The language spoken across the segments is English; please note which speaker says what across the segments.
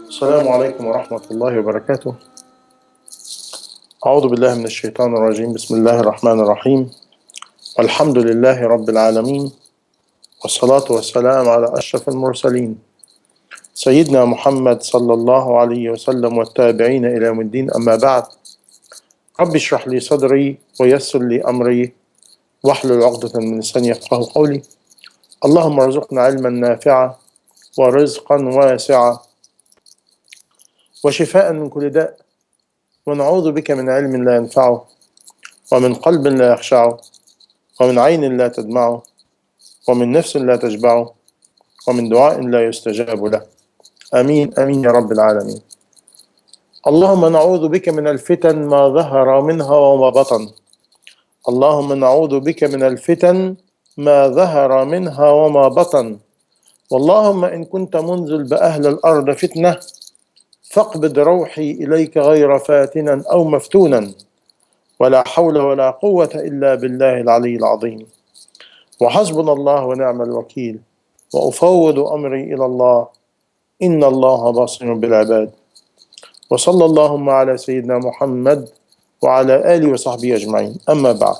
Speaker 1: السلام عليكم ورحمة الله وبركاته. أعوذ بالله من الشيطان الرجيم. بسم الله الرحمن الرحيم. والحمد لله رب العالمين، والصلاة والسلام على أشرف المرسلين سيدنا محمد صلى الله عليه وسلم والتابعين إلى يوم الدين. أما بعد، رب اشرح لي صدري ويسر لي أمري واحلل عقدة من لساني يفقهوا قولي. اللهم ارزقنا علما نافعا ورزقا واسعا وشفاء من كل داء، ونعوذ بك من علم لا ينفعه، ومن قلب لا يخشعه، ومن عين لا تدمعه، ومن نفس لا تشبعه، ومن دعاء لا يستجاب له. آمين آمين يا رب العالمين. اللهم نعوذ بك من الفتن ما ظهر منها وما بطن. اللهم نعوذ بك من الفتن ما ظهر منها وما بطن. واللهم إن كنت منزل بأهل الأرض فتنة فاقبض روحي إليك غير فاتنا أو مفتونا، ولا حول ولا قوة إلا بالله العلي العظيم. وحسبنا الله ونعم الوكيل، وأفوض أمري إلى الله، إن الله بصير بالعباد. وصلى اللهم على سيدنا محمد وعلى آله وصحبه أجمعين. أما بعد.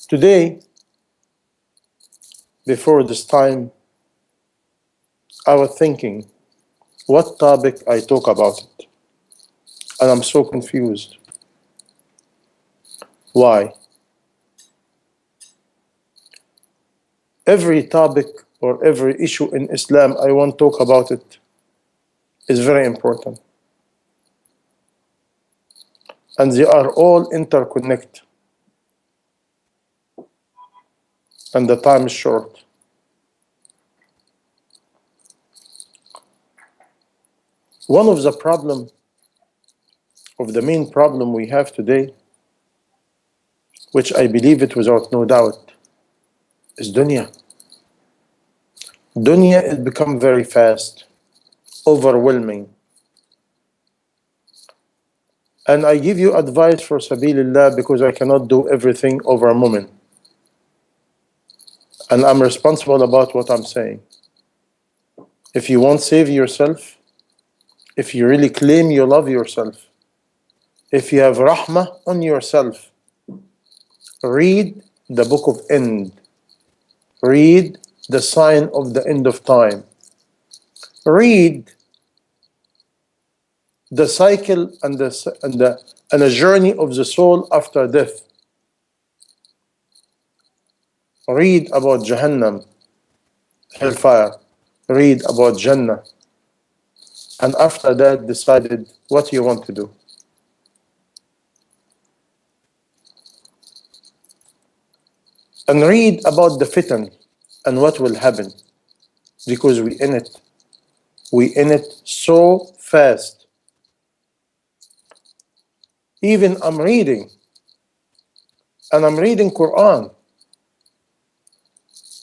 Speaker 1: Today, before this time, I was thinking what topic I talk about it, and I'm so confused. Why? Every topic or every issue in Islam I want to talk about it is very important, and they are all interconnected, and the time is short. One of the main problem we have today, which I believe it without no doubt, is dunya. Dunya has become very fast, overwhelming. And I give you advice for Sabilillah because I cannot do everything over a moment. And I'm responsible about what I'm saying. If you want to save yourself, if you really claim you love yourself, if you have rahmah on yourself, read the book of end. Read the sign of the end of time. Read the cycle and the journey of the soul after death. Read about Jahannam, hellfire. Read about Jannah. And after that, decided what you want to do. And read about the fitan and what will happen, because we in it. We in it so fast. Even I'm reading Quran,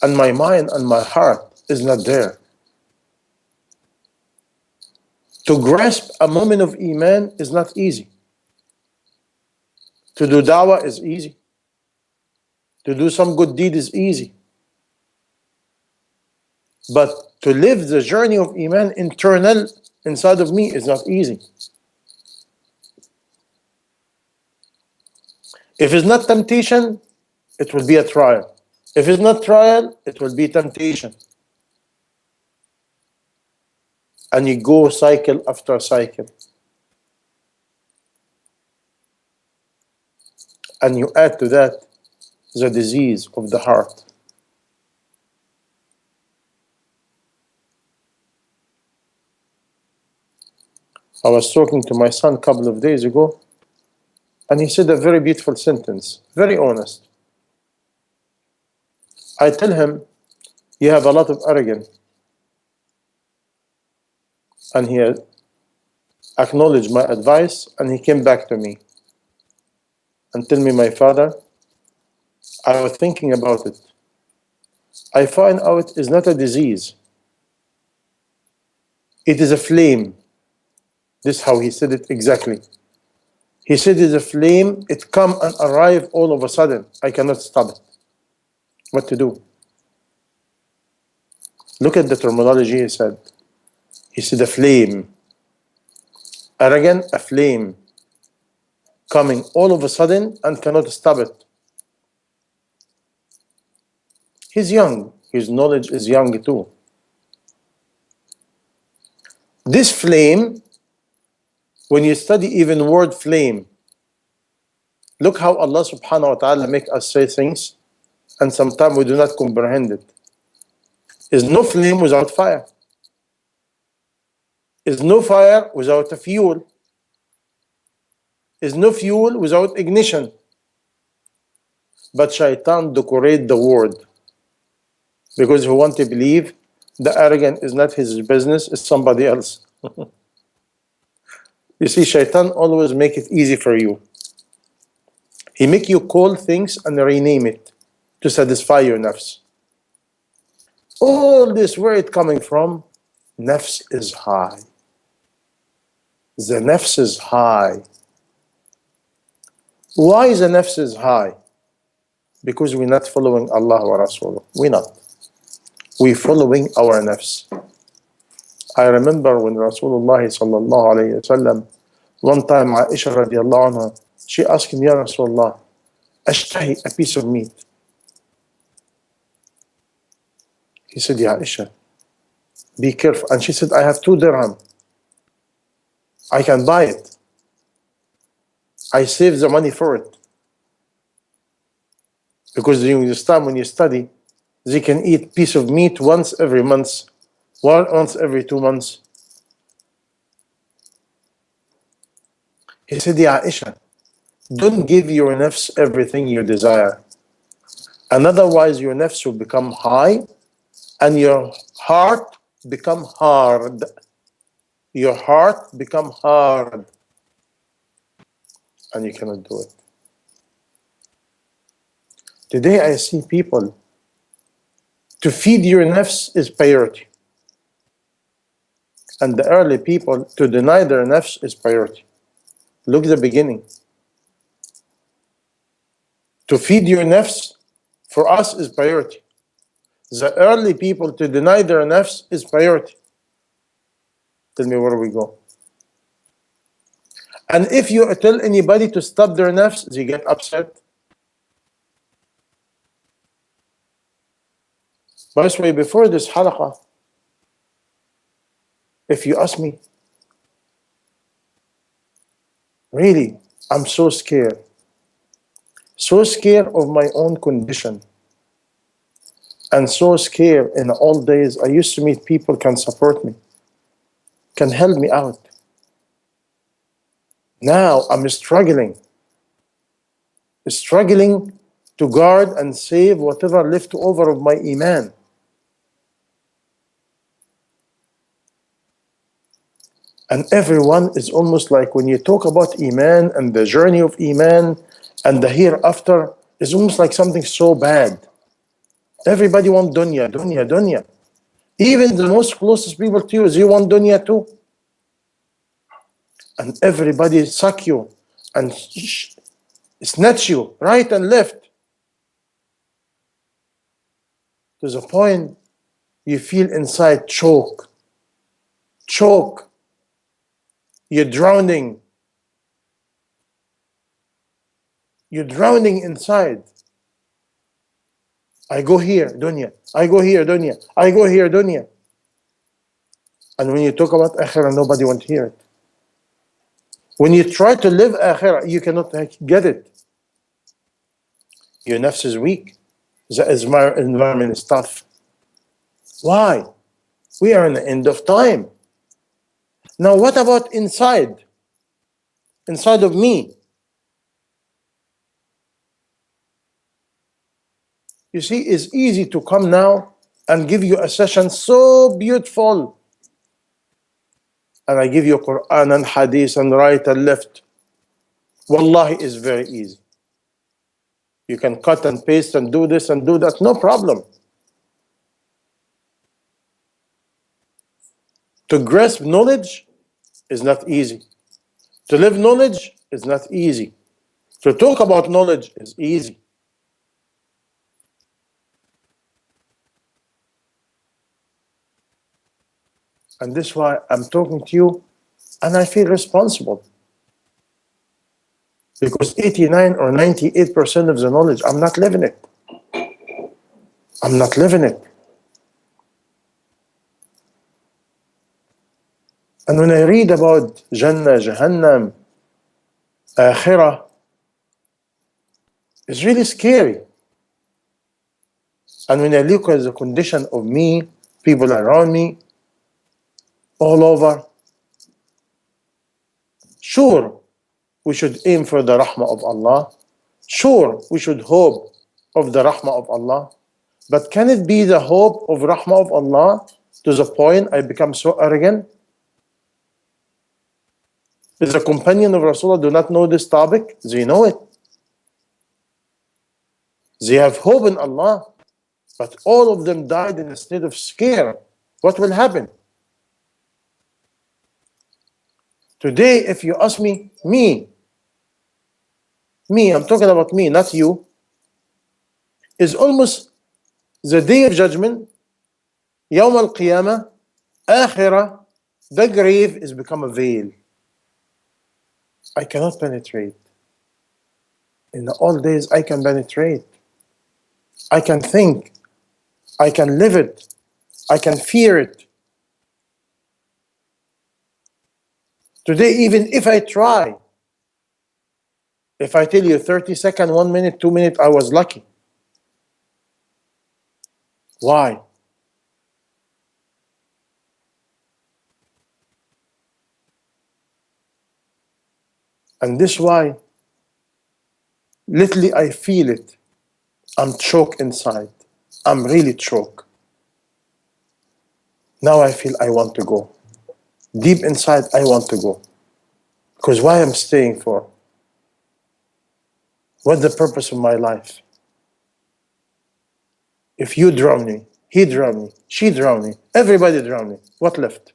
Speaker 1: and my mind and my heart is not there. To grasp a moment of Iman is not easy. To do da'wah is easy. To do some good deed is easy. But to live the journey of Iman internal inside of me is not easy. If it's not temptation, it will be a trial. If it's not trial, it will be temptation. And you go cycle after cycle. And you add to that the disease of the heart. I was talking to my son a couple of days ago, and he said a very beautiful sentence, very honest. I tell him, you have a lot of arrogance. And he acknowledged my advice, and he came back to me and tell me, my father, I was thinking about it. I find out it's not a disease. It is a flame. This is how he said it exactly. He said it's a flame. It come and arrive all of a sudden. I cannot stop it. What to do? Look at the terminology he said. He said a flame. Arrogant, a flame coming all of a sudden and cannot stop it. He's young. His knowledge is young too. This flame, when you study even word flame, look how Allah subhanahu wa ta'ala make us say things and sometimes we do not comprehend it. Is no flame without fire. Is no fire without a fuel. Is no fuel without ignition. But shaitan decorate the word because he want to believe the arrogant is not his business, it's somebody else. You see, shaitan always make it easy for you. He make you call things and rename it to satisfy your nafs. All this, where it coming from? Nafs is high. The nafs is high. Why the nafs is high? Because we're not following Allah wa Rasulullah. We're not. We're following our nafs. I remember when Rasulullah sallallahu alayhi wasallam, one time Aisha radiallahu anha, she asked him, Ya Rasulullah, ashtahi a piece of meat. He said, Ya Aisha, be careful. And she said, I have 2 dirham. I can buy it. I save the money for it. Because during this time when you study, they can eat piece of meat once every month, once every 2 months. He said, Ya Aisha, don't give your nafs everything you desire. And otherwise your nafs will become high and your heart become hard. Your heart become hard. And you cannot do it. Today I see people, to feed your nafs is priority. And the early people, to deny their nafs is priority. Look at the beginning. To feed your nafs, for us, is priority. The early people, to deny their nafs is priority. Tell me where we go. And if you tell anybody to stop their nafs, they get upset. By the way, before this halaqah, if you ask me, really, I'm so scared. So scared of my own condition. And so scared in the old days, I used to meet people can support me, can help me out. Now I'm struggling to guard and save whatever left over of my iman. And everyone is almost like, when you talk about iman and the journey of iman and the hereafter, is almost like something so bad. Everybody wants dunya, dunya, dunya. Even the most closest people to you, they want dunya too. And everybody suck you and snatch you right and left. To the point you feel inside choke. Choke. You're drowning. You're drowning inside. I go here, dunya. I go here, dunya. I go here, dunya. And when you talk about akhirah, nobody wants to hear it. When you try to live akhirah, you cannot get it. Your nafs is weak. The environment is tough. Why? We are in the end of time. Now what about inside? Inside of me? You see, it's easy to come now and give you a session so beautiful. And I give you Quran and Hadith and right and left. Wallahi, is very easy. You can cut and paste and do this and do that, no problem. To grasp knowledge is not easy. To live knowledge is not easy. To talk about knowledge is easy. And this is why I'm talking to you and I feel responsible. Because 89 or 98% of the knowledge, I'm not living it. I'm not living it. And when I read about Jannah, Jahannam, Akhirah, it's really scary. And when I look at the condition of me, people around me, all over, sure, we should aim for the rahmah of Allah. Sure, we should hope of the rahmah of Allah. But can it be the hope of rahmah of Allah to the point I become so arrogant? Is the companion of Rasulullah do not know this topic? They know it. They have hope in Allah. But all of them died in a state of scare. What will happen? Today, if you ask me, I'm talking about me, not you, is almost the day of judgment, Yawm al-Qiyamah, Akhirah, the grave is become a veil. I cannot penetrate. In the old days, I can penetrate. I can think. I can live it. I can fear it. Today, even if I try, if I tell you 30 seconds, 1 minute, 2 minutes, I was lucky. Why? And this why, literally I feel it. I'm choked inside. I'm really choked. Now I feel I want to go. Deep inside, I want to go. Because why I'm staying for? What's the purpose of my life? If you drown me, he drowned me, she drowned me, everybody drowned me, what left?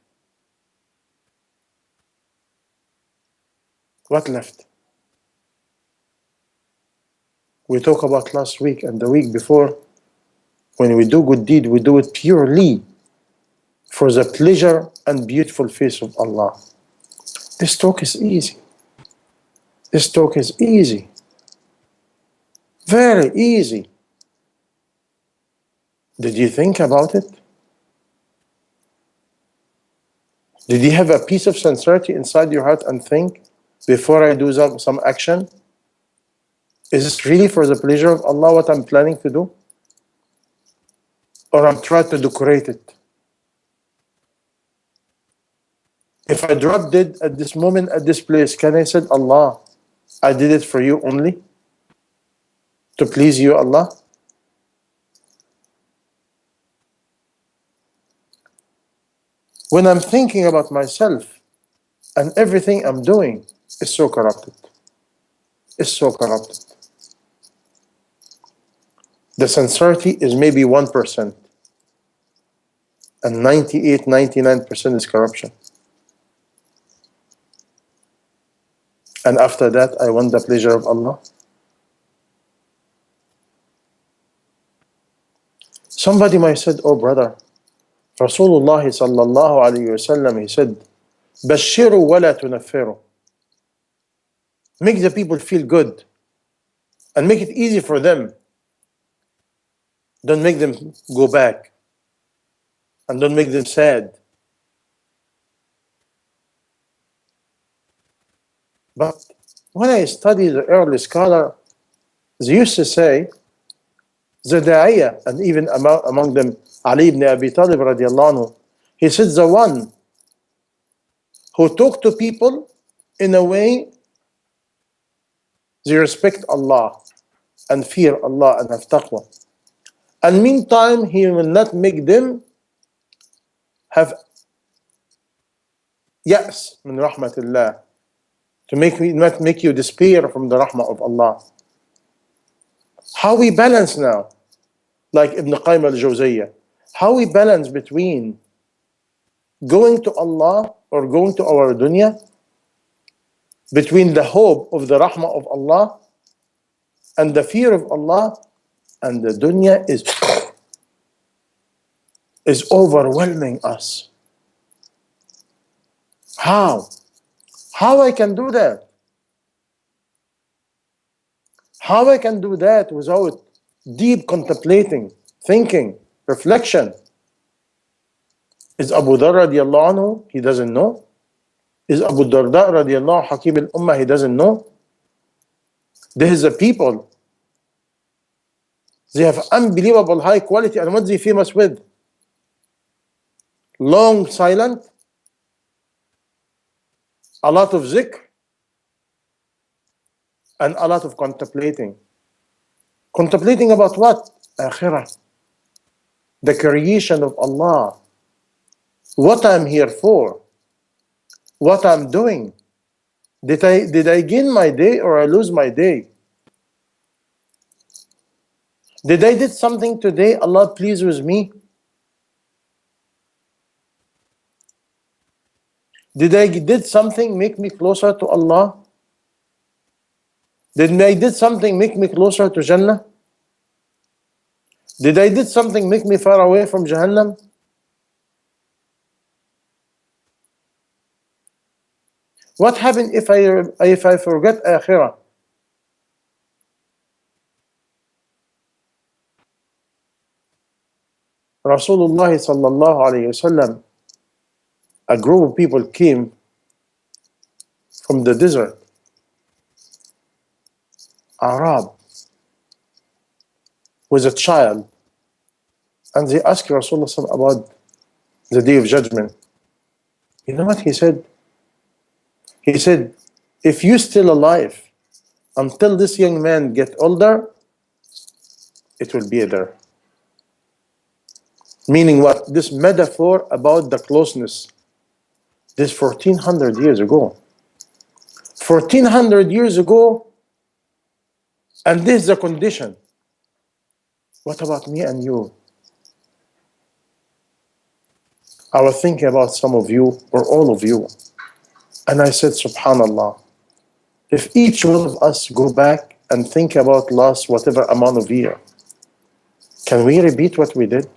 Speaker 1: What left? We talked about last week and the week before, when we do good deed, we do it purely for the pleasure and beautiful face of Allah. This talk is easy. This talk is easy. Very easy. Did you think about it? Did you have a piece of sincerity inside your heart and think, before I do some action, is this really for the pleasure of Allah what I'm planning to do? Or I'm trying to decorate it? If I drop dead at this moment, at this place, can I say, Allah, I did it for you only? To please you, Allah? When I'm thinking about myself and everything I'm doing is so corrupted. It's so corrupted. The sincerity is maybe 1%. And 98, 99% is corruption. And after that, I want the pleasure of Allah. Somebody might say, oh brother, Rasulullah sallallahu alayhi wasallam, he said, Bashiru wala tunaffiru. Make the people feel good and make it easy for them. Don't make them go back and don't make them sad. But when I study the early scholar, they used to say, the da'iyah, and even among them, Ali ibn Abi Talib radiallahu anhu, he said the one who talk to people in a way they respect Allah and fear Allah and have taqwa. And meantime, he will not make them have yas min rahmatillah, to not make you despair from the rahmah of Allah. How we balance now, like Ibn Qayyim al-Jawziyya, how we balance between going to Allah or going to our dunya, between the hope of the rahmah of Allah and the fear of Allah, and the dunya is overwhelming us. How? How I can do that? How I can do that without deep contemplating, thinking, reflection? Is Abu Dharr radiallahu anhu, he doesn't know? Is Abu Darda radiallahu Hakim al-Ummah, he doesn't know? There is a people, they have unbelievable high quality, and what they famous with? Long silent, a lot of zikr, and a lot of contemplating. Contemplating about what? Akhirah. The creation of Allah. What I'm here for. What I'm doing. Did I gain my day or I lose my day? Did I did something today Allah pleased with me? Did I did something make me closer to Allah? Did I did something make me closer to Jannah? Did I did something make me far away from Jahannam? What happened if I forget Akhirah? Rasulullah sallallahu alayhi wasallam, a group of people came from the desert, Arab, with a child, and they asked Rasulullah about the day of judgment. You know what he said? He said, if you're still alive until this young man get older, it will be there. Meaning what? This metaphor about the closeness. This 1400 years ago. 1400 years ago, and this is the condition. What about me and you? I was thinking about some of you or all of you, and I said, Subhanallah, if each one of us go back and think about last whatever amount of year, can we repeat what we did?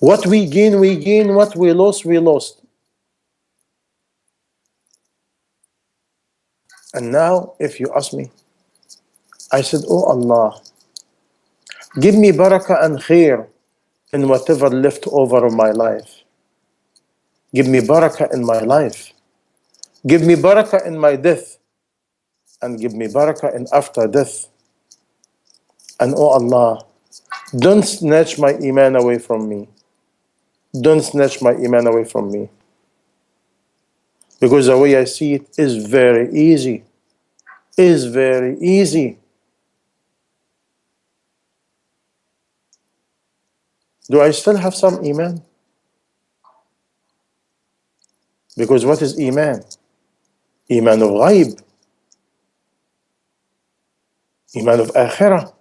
Speaker 1: What we gain, we gain. What we lost, we lost. And now, if you ask me, I said, oh Allah, give me barakah and khair in whatever left over of my life. Give me barakah in my life. Give me barakah in my death. And give me barakah in after death. And oh Allah, don't snatch my iman away from me. Don't snatch my iman away from me. Because the way I see it is very easy. Is very easy. Do I still have some iman? Because what is iman? Iman of ghaib. Iman of akhirah.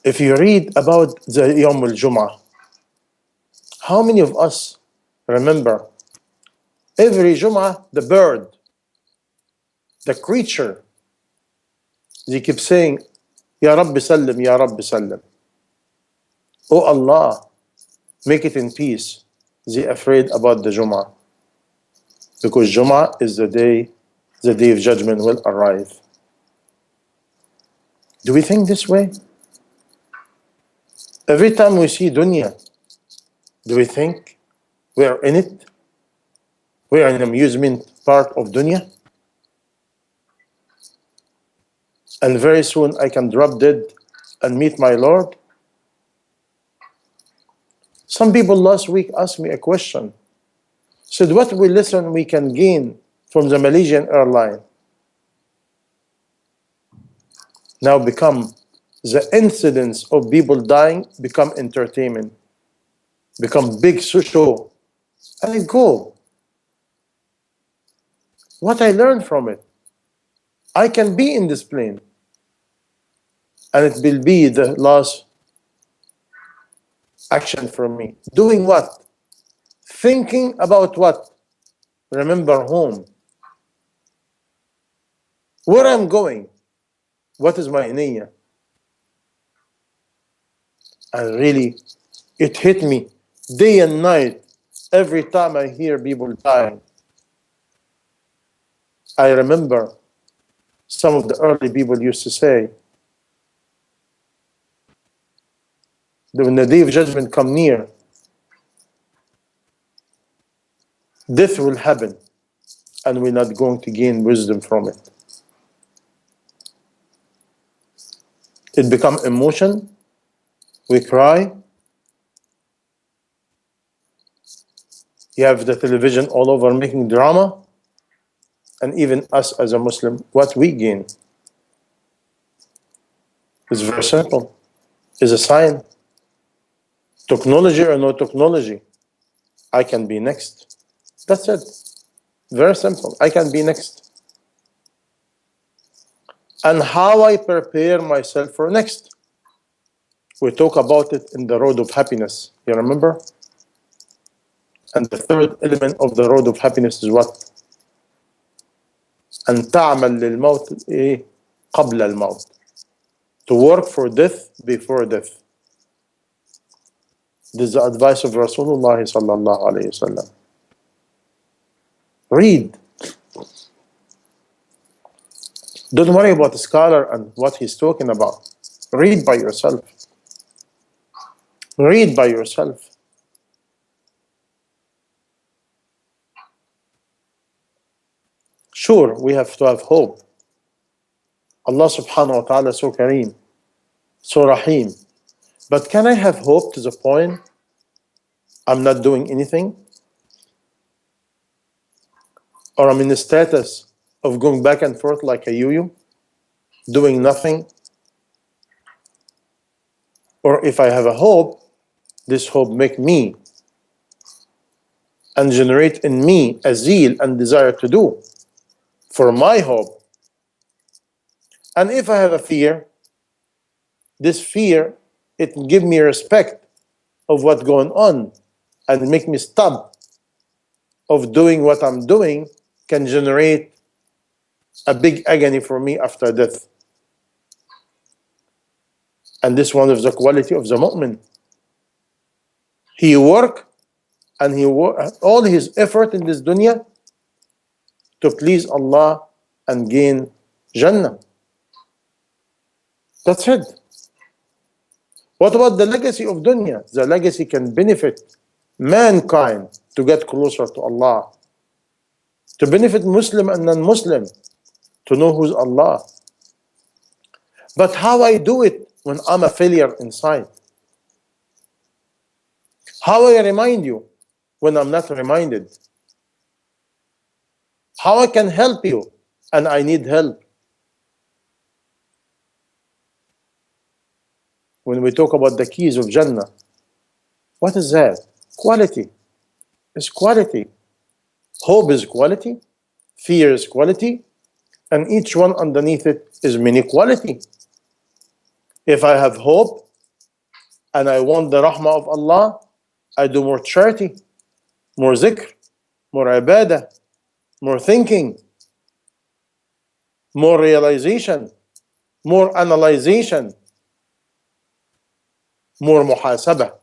Speaker 1: If you read about the Yawm al-Jum'ah, how many of us remember every Jum'ah, the bird, the creature, they keep saying, Ya Rabbi Sallim, Ya Rabbi Sallim. Oh Allah, make it in peace. They afraid about the Jum'ah. Because Jum'ah is the day of judgment will arrive. Do we think this way? Every time we see dunya, do we think we are in it? We are an amusement part of dunya? And very soon I can drop dead and meet my Lord? Some people last week asked me a question. Said, what we listen we can gain from the Malaysian airline now become the incidents of people dying become entertainment, become big show. And I go, what I learned from it, I can be in this plane and it will be the last action for me. Doing what? Thinking about what? Remember home. Where I'm going. What is my niyyah? And really, it hit me day and night. Every time I hear people dying, I remember some of the early people used to say that when the day of judgment come near, death will happen and we're not going to gain wisdom from it. It become emotion, we cry. You have the television all over making drama, and even us as a Muslim, what we gain is very simple. Is a sign. Technology or no technology, I can be next. That's it. Very simple. I can be next. And how I prepare myself for next. We talk about it in the road of happiness. You remember? And the third element of the road of happiness is what? أن تعمل للموت قبل الموت. To work for death before death. This is the advice of Rasulullah sallallahu alayhi wasallam. Read. Don't worry about the scholar and what he's talking about. Read by yourself. Read by yourself. Sure, we have to have hope. Allah subhanahu wa ta'ala so kareem, so rahim. But can I have hope to the point I'm not doing anything? Or I'm in the status of going back and forth like a yo-yo, doing nothing? Or if I have a hope, this hope make me and generate in me a zeal and desire to do for my hope. And if I have a fear, this fear, it give me respect of what's going on and make me stop of doing what I'm doing, can generate a big agony for me after death. And this one of the quality of the mu'min. He work and all his effort in this dunya to please Allah and gain Jannah. That's it. What about the legacy of dunya? The legacy can benefit mankind to get closer to Allah, to benefit Muslim and non-Muslim, to know who's Allah. But how I do it when I'm a failure inside? How I remind you when I'm not reminded? How I can help you and I need help? When we talk about the keys of Jannah, what is that? Quality. It's quality. Hope is quality. Fear is quality. And each one underneath it is many quality. If I have hope and I want the rahmah of Allah, I do more charity, more zikr, more ibadah, more thinking, more realization, more analyzation, more muhasabah.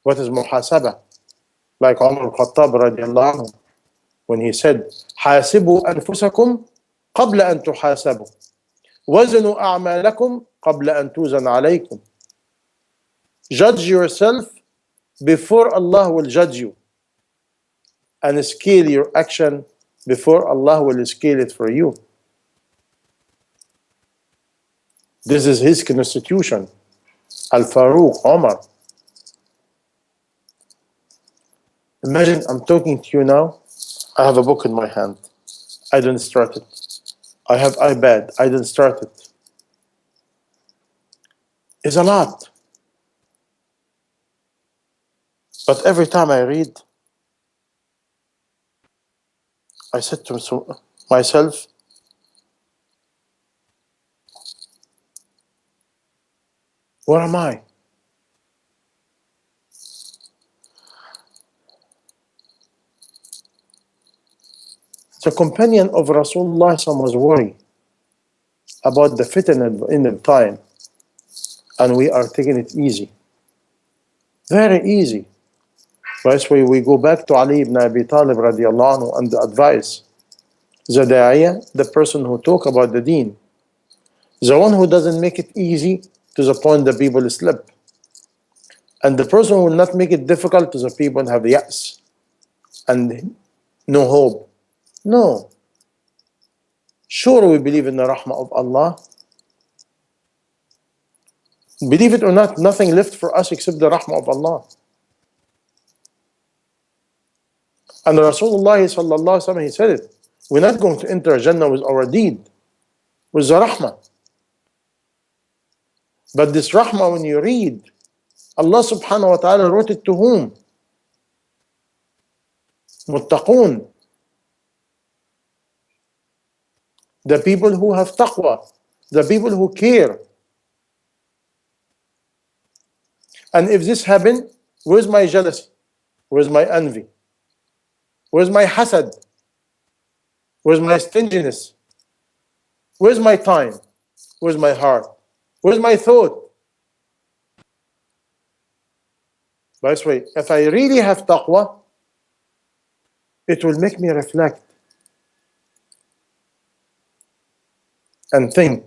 Speaker 1: What is muhasabah? Like Umar al-Khattab radiallahu anhu, when he said, حاسبوا أنفسكم قبل أن تحاسبوا وزنوا أعمالكم قبل أن توزن عليكم. Judge yourself before Allah will judge you, and scale your action before Allah will scale it for you. This is his constitution. Al-Faruq, Omar. Imagine I'm talking to you now. I have a book in my hand. I didn't start it. I have iPad. I didn't start it. It's a lot. But every time I read, I said to myself, where am I? The companion of Rasulullah was worried about the fitna in the time. and we are taking it easy. Very easy. That's why we go back to Ali ibn Abi Talib radiallahu anhu and the advice. The da'iyah, the person who talk about the deen, the one who doesn't make it easy to the point that people slip. And the person who will not make it difficult to the people have yas and no hope. No. Sure, we believe in the rahmah of Allah. Believe it or not, nothing left for us except the rahmah of Allah. And Rasulullah sallallahu alaihi wasallam, he said it. We're not going to enter Jannah with our deed, with the rahmah. But this rahmah, when you read, Allah subhanahu wa ta'ala wrote it to whom? Muttaqun. The people who have taqwa. The people who care. And if this happened, where's my jealousy? Where's my envy? Where's my hasad? Where's my stinginess? Where's my time? Where's my heart? Where's my thought? By this way, if I really have taqwa, it will make me reflect and think.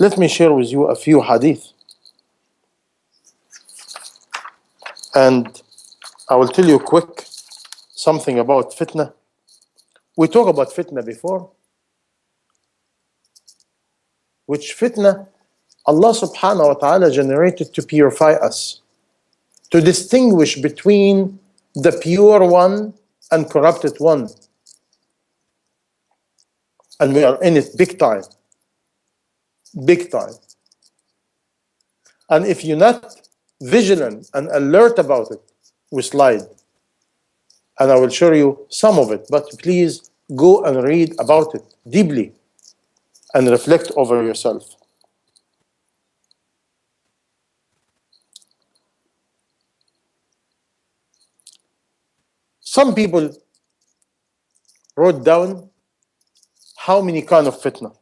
Speaker 1: Let me share with you a few hadith. And I will tell you quick something about fitna. We talked about fitna before. Which fitna Allah subhanahu wa ta'ala generated to purify us, to distinguish between the pure one and corrupted one. And we are in it big time. Big time. And if you're not vigilant and alert about it, we slide. And I will show you some of it, but please go and read about it deeply and reflect over yourself. Some people wrote down how many kind of fitna.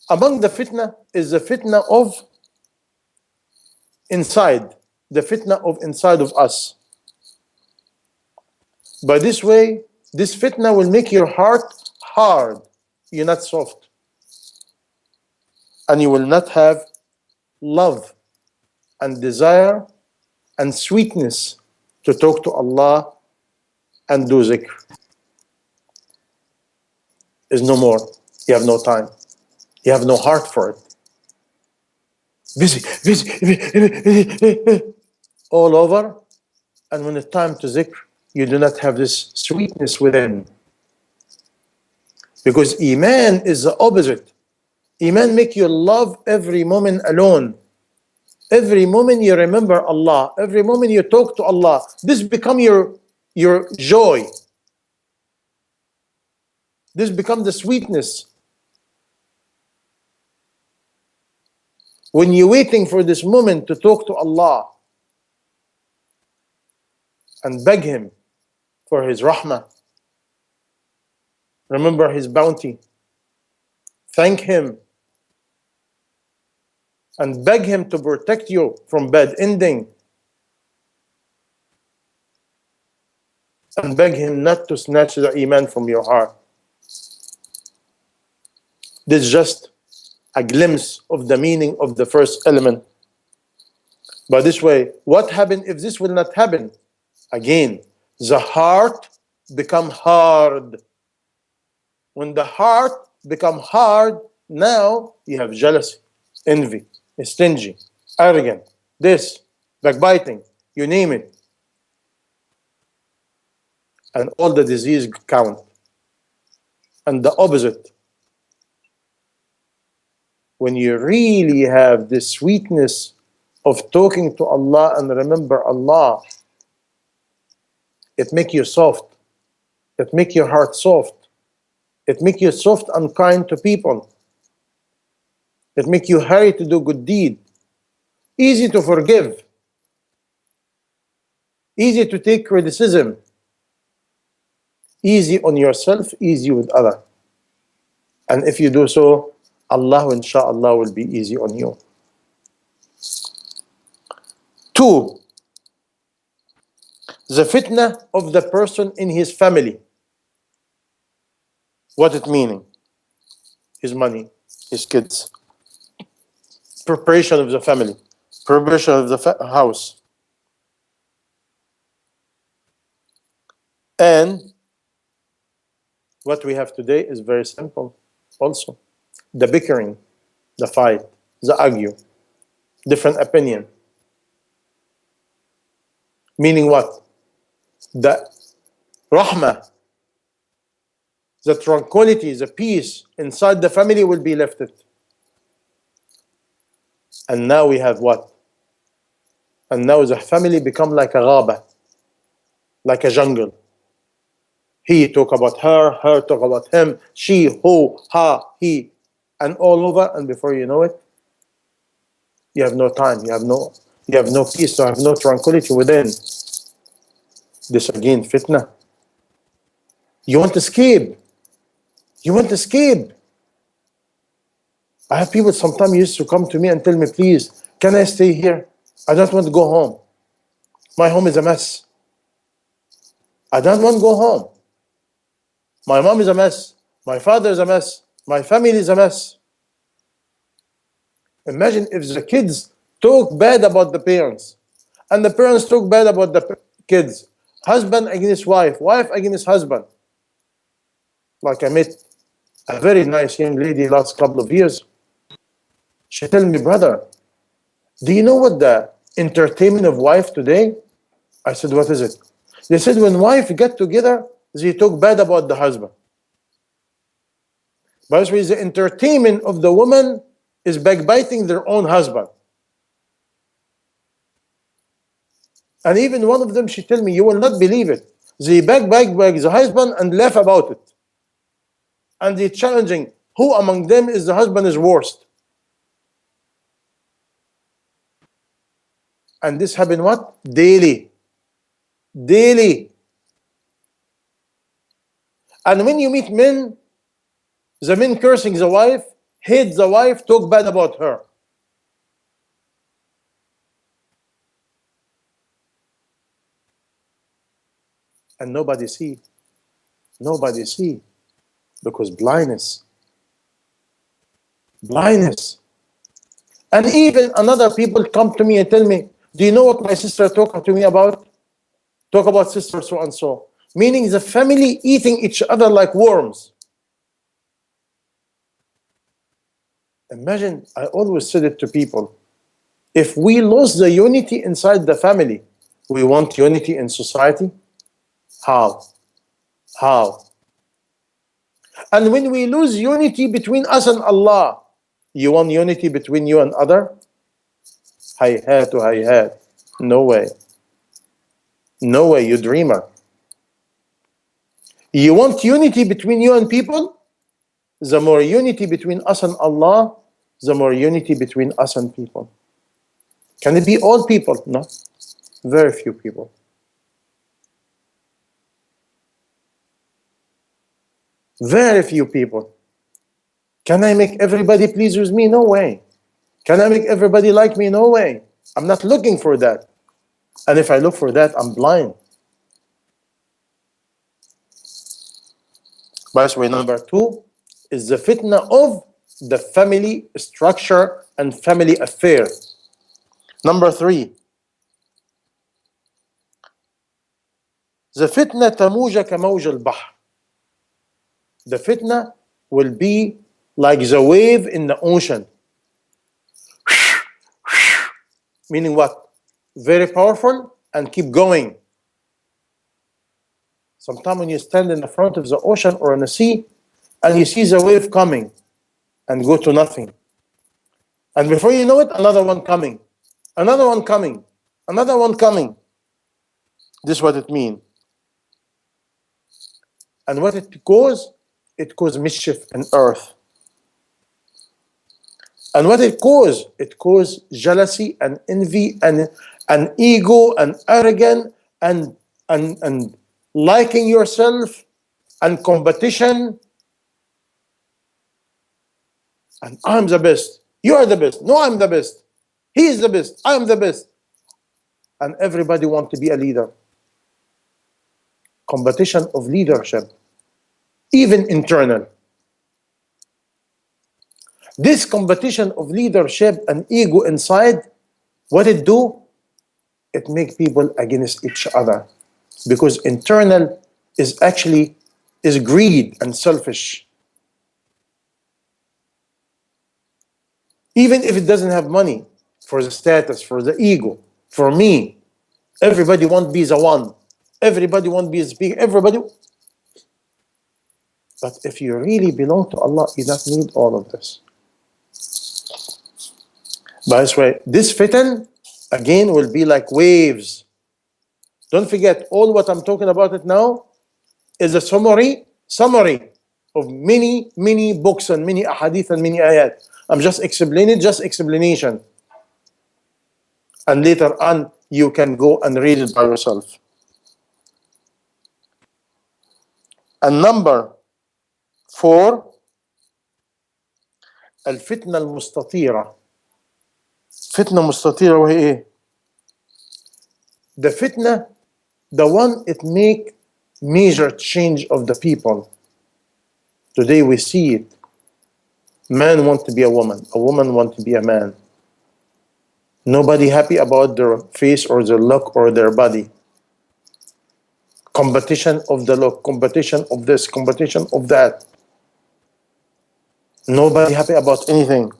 Speaker 1: Among the fitna is the fitna of inside, the fitna of inside of us. By this way, this fitna will make your heart hard. You're not soft. And you will not have love and desire and sweetness to talk to Allah and do zikr. Is no more. You have no time. You have no heart for it. Busy, all over. And when it's time to zikr, you do not have this sweetness within. Because Iman is the opposite. Iman make you love every moment alone. Every moment you remember Allah. Every moment you talk to Allah. This become your joy. This become the sweetness. When you're waiting for this moment to talk to Allah and beg Him for His rahmah, remember His bounty, thank Him, and beg Him to protect you from bad ending, and beg Him not to snatch the Iman from your heart. This is just a glimpse of the meaning of the first element. By this way, what happened if this will not happen? Again, the heart become hard. When the heart become hard, now you have jealousy, envy, stingy, arrogant, this, backbiting, you name it. And all the disease count. And the opposite. When you really have the sweetness of talking to Allah and remember Allah, it make you soft. It make your heart soft. It make you soft and kind to people. It make you hurry to do good deed. Easy to forgive. Easy to take criticism. Easy on yourself, easy with other. And if you do so, Allah, inshallah, will be easy on you. 2, the fitna of the person in his family. What it meaning? His money, his kids, preparation of the family, preparation of the house. And what we have today is very simple also. The bickering, the fight, the argue, different opinion. Meaning what? The rahmah, the tranquility, the peace inside the family will be lifted. And now we have what? And now the family become like a ghaba, like a jungle. He talk about her talk about him, she, who, her, he, and all over. And before you know it, you have no time, you have no peace, you have no tranquility within. This again, fitna. You want to escape. You want to escape. I have people sometimes used to come to me and tell me, please, can I stay here? I don't want to go home. My home is a mess. I don't want to go home. My mom is a mess. My father is a mess. My family is a mess. Imagine if the kids talk bad about the parents, and the parents talk bad about the kids. Husband against wife, wife against husband. Like I met a very nice young lady last couple of years. She told me, brother, do you know what the entertainment of wife today? I said, what is it? They said when wife get together, they talk bad about the husband. By the way, the entertainment of the woman is backbiting their own husband. And even one of them, she told me, you will not believe it. They backbite the husband and laugh about it. And they're challenging who among them is the husband is worst. And this happen what? Daily. Daily. And when you meet men, the men cursing the wife, hate the wife, talk bad about her. And nobody see. Nobody see. Because blindness. Blindness. And even another people come to me and tell me, do you know what my sister talked to me about? Talk about sister so and so. Meaning the family eating each other like worms. Imagine, I always said it to people, if we lose the unity inside the family, we want unity in society? How? How? And when we lose unity between us and Allah, you want unity between you and other? Hayhat to hayhat. No way. No way, you dreamer. You want unity between you and people? The more unity between us and Allah, the more unity between us and people. Can it be all people? No. Very few people. Very few people. Can I make everybody please with me? No way. Can I make everybody like me? No way. I'm not looking for that. And if I look for that, I'm blind. By the way, number 2 is the fitna of the family structure and family affair. Number 3, the fitna tamuja kamawj al-bahr. The fitna will be like the wave in the ocean. Meaning what? Very powerful and keep going. Sometimes when you stand in the front of the ocean or in the sea and you see the wave coming and go to nothing. And before you know it, another one coming. Another one coming. Another one coming. This is what it means. And what it causes? It causes mischief in earth. And what it causes? It causes jealousy and envy and ego and arrogance and liking yourself and competition. And I'm the best. You are the best. No, I'm the best. He is the best. I'm the best. And everybody wants to be a leader. Competition of leadership, even internal. This competition of leadership and ego inside, what it do? It make people against each other. Because internal is actually is greed and selfish. Even if it doesn't have money, for the status, for the ego, for me, everybody want to be the one. Everybody want to be the speaker. Everybody. But if you really belong to Allah, you don't need all of this. By this way, this fitan, again, will be like waves. Don't forget, all what I'm talking about it now is a summary of many books and many ahadith and many ayat. I'm just explaining, just explanation. And later on, you can go and read it by yourself. And number 4, الفتنة المستطيرة. فتنة مستطيرة وهي إيه؟ The fitna, the one it make major change of the people. Today we see it. Man want to be a woman want to be a man. Nobody happy about their face or their look or their body. Competition of the look, competition of this, competition of that. Nobody happy about anything.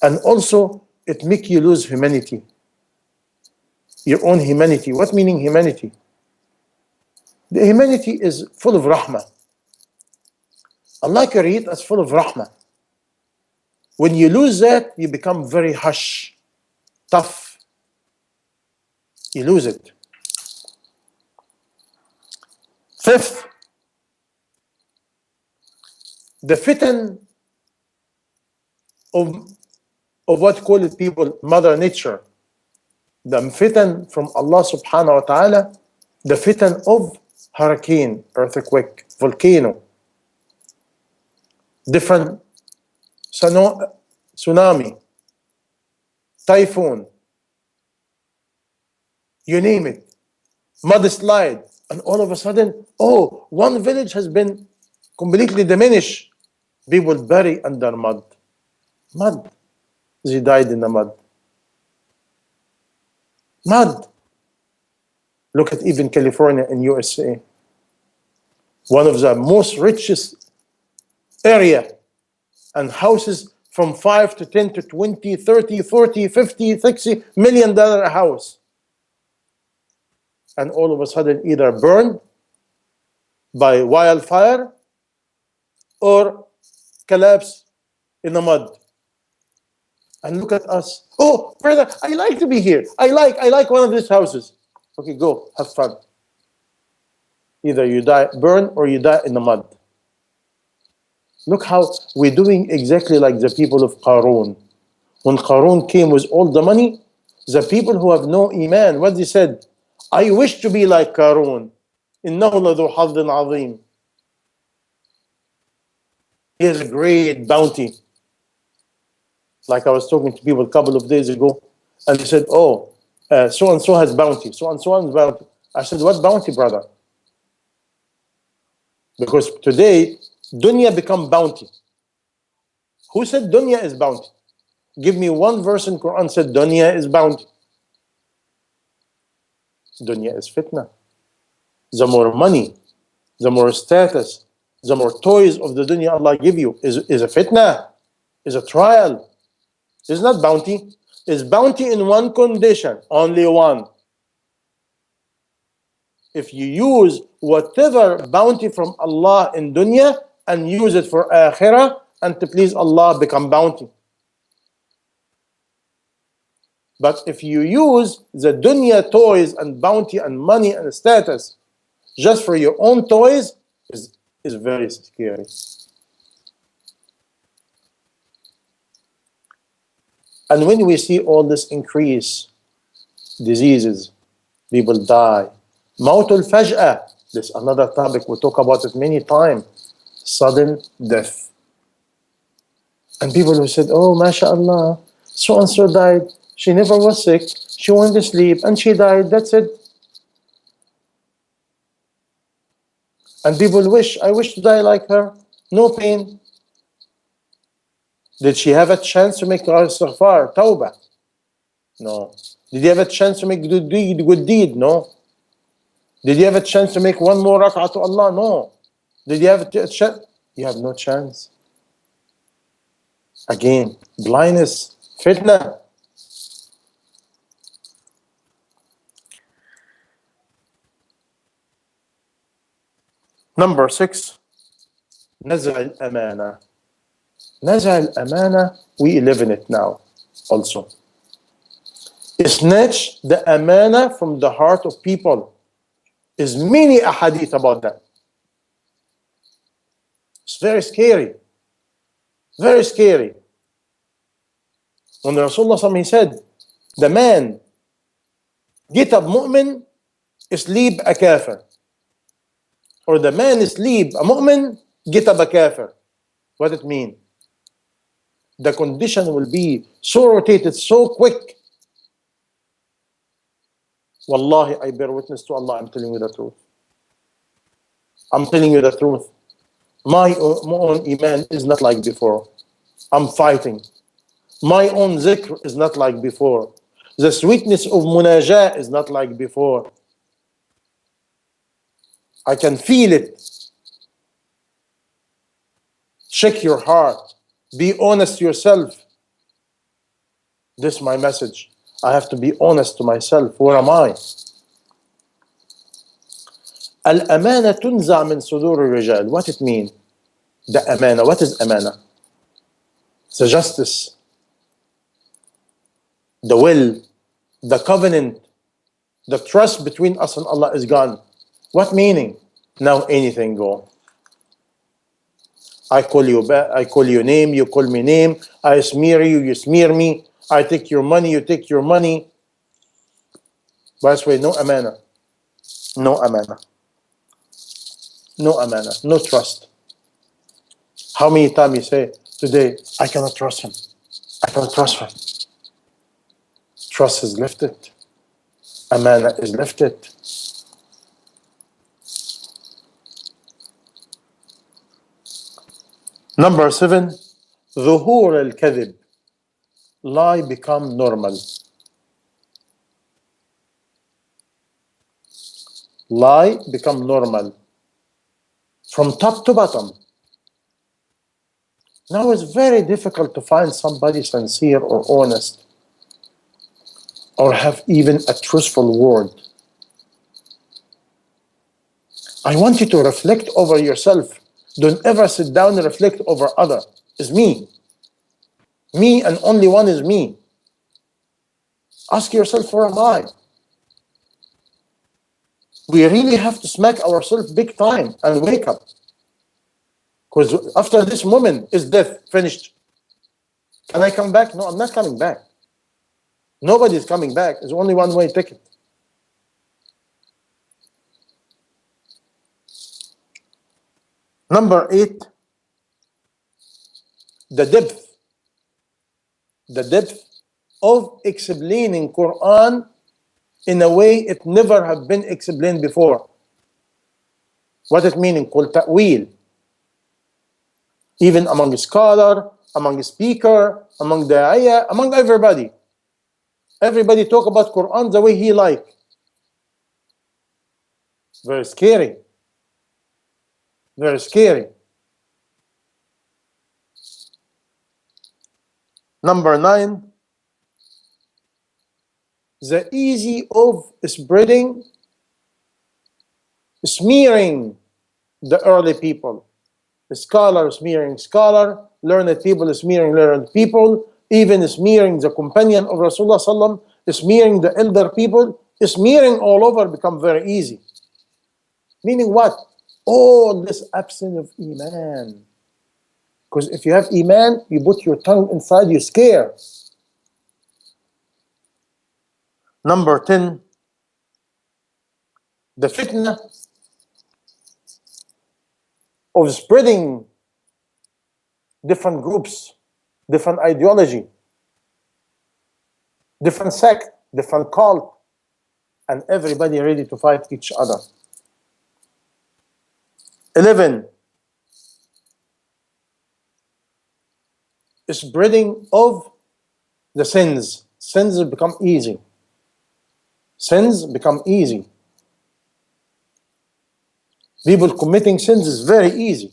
Speaker 1: And also, it make you lose humanity. Your own humanity. What meaning humanity? The humanity is full of rahmah. Allah created us full of rahmah. When you lose that, you become very harsh, tough. You lose it. 5th, the fitan of what call it people, Mother Nature. The fitan from Allah subhanahu wa ta'ala, the fitan of hurricane, earthquake, volcano, different tsunami, typhoon, you name it, mudslide, and all of a sudden, oh, one village has been completely diminished. People bury under mud. Mud. They died in the mud. Mud. Look at even California in USA. One of the most richest area, and houses from 5 to 10 to 20, 30, 40, 50, 60 million dollar a house. And all of a sudden either burned by wildfire or collapse in the mud. And look at us. Oh, brother, I like to be here. I like one of these houses. Okay, go, have fun. Either you die, burn, or you die in the mud. Look how we're doing exactly like the people of Qarun. When Qarun came with all the money, the people who have no iman, what they said? I wish to be like Qarun. إِنَّهُ لَذُو حَظٍّ عَظِيمٍ. He has a great bounty. Like I was talking to people a couple of days ago, and they said, oh, so-and-so has bounty, so-and-so has bounty. I said, what bounty, brother? Because today, dunya become bounty. Who said dunya is bounty? Give me one verse in Quran said dunya is bounty. Dunya is fitna. The more money, the more status, the more toys of the dunya Allah give you is a fitna, is a trial. It's not bounty. It's bounty in one condition, only one. If you use whatever bounty from Allah in dunya and use it for akhirah and to please Allah, become bounty. But if you use the dunya toys and bounty and money and status just for your own toys, is very scary. And when we see all this increase, diseases, people die, Mautul Faj'ah, this is another topic, we talk about it many times. sudden death. And people who said, oh, mashallah, so and so died. She never was sick. She went to sleep and she died. That's it. And people wish, I wish to die like her. No pain. Did she have a chance to make istighfar, tawbah? No. Did you have a chance to make good deed? No. Did you have a chance to make one more rak'ah to Allah? No. Did you have a chance? You have no chance. Again, blindness, fitna. Number 6, نزع الأمانة. نزع الأمانة, we live in it now also. Snatch the amana from the heart of people. There's many ahadith about that. It's very scary. Very scary. When the Rasulullah he said, the man get up mu'min, sleep a kafir. Or the man sleep a mu'min, get up a kafir. What it mean? The condition will be so rotated, so quick. Wallahi, I bear witness to Allah, I'm telling you the truth. I'm telling you the truth. My own iman is not like before. I'm fighting. My own zikr is not like before. The sweetness of munajah is not like before. I can feel it. Check your heart. Be honest yourself. This is my message. I have to be honest to myself. Where am I? Al-amana tunza min sudur al-rijal. What it mean? The amana. What is amana? It's the justice, the will, the covenant, the trust between us and Allah is gone. What meaning? Now anything go. I call you back, I call you name, you call me name, I smear you, you smear me, I take your money, you take your money. By the way, no amana. No amana. No amana. No trust. How many times you say, today, I cannot trust him. I cannot trust him. Trust is lifted. Amana is lifted. Number 7, ظهور الكذب. Lie become normal. Lie become normal. From top to bottom. Now it's very difficult to find somebody sincere or honest, or have even a truthful word. I want you to reflect over yourself. Don't ever sit down and reflect over other. It's me. Me and only one is me. Ask yourself, where am I? We really have to smack ourselves big time and wake up. Because after this moment is death, finished. Can I come back? No, I'm not coming back. Nobody's coming back. There's only one way ticket. Number 8, the depth of explaining Quran in a way it never have been explained before. What it means? Called ta'wil. Even among scholar, among speaker, among da'iyah, among everybody. Everybody talk about Quran the way he like. Very scary. Very scary. Number 9, the easy of spreading, smearing the early people. The scholar smearing scholar, learned people smearing learned people, even smearing the companion of Rasulullah sallam, smearing the elder people, smearing all over become very easy. Meaning what? All this absence of iman. Because if you have iman, you put your tongue inside, you scare. Number 10, the fitna of spreading different groups, different ideology, different sect, different cult, and everybody ready to fight each other. 11, spreading of the sins. Sins become easy. Sins become easy. People committing sins is very easy.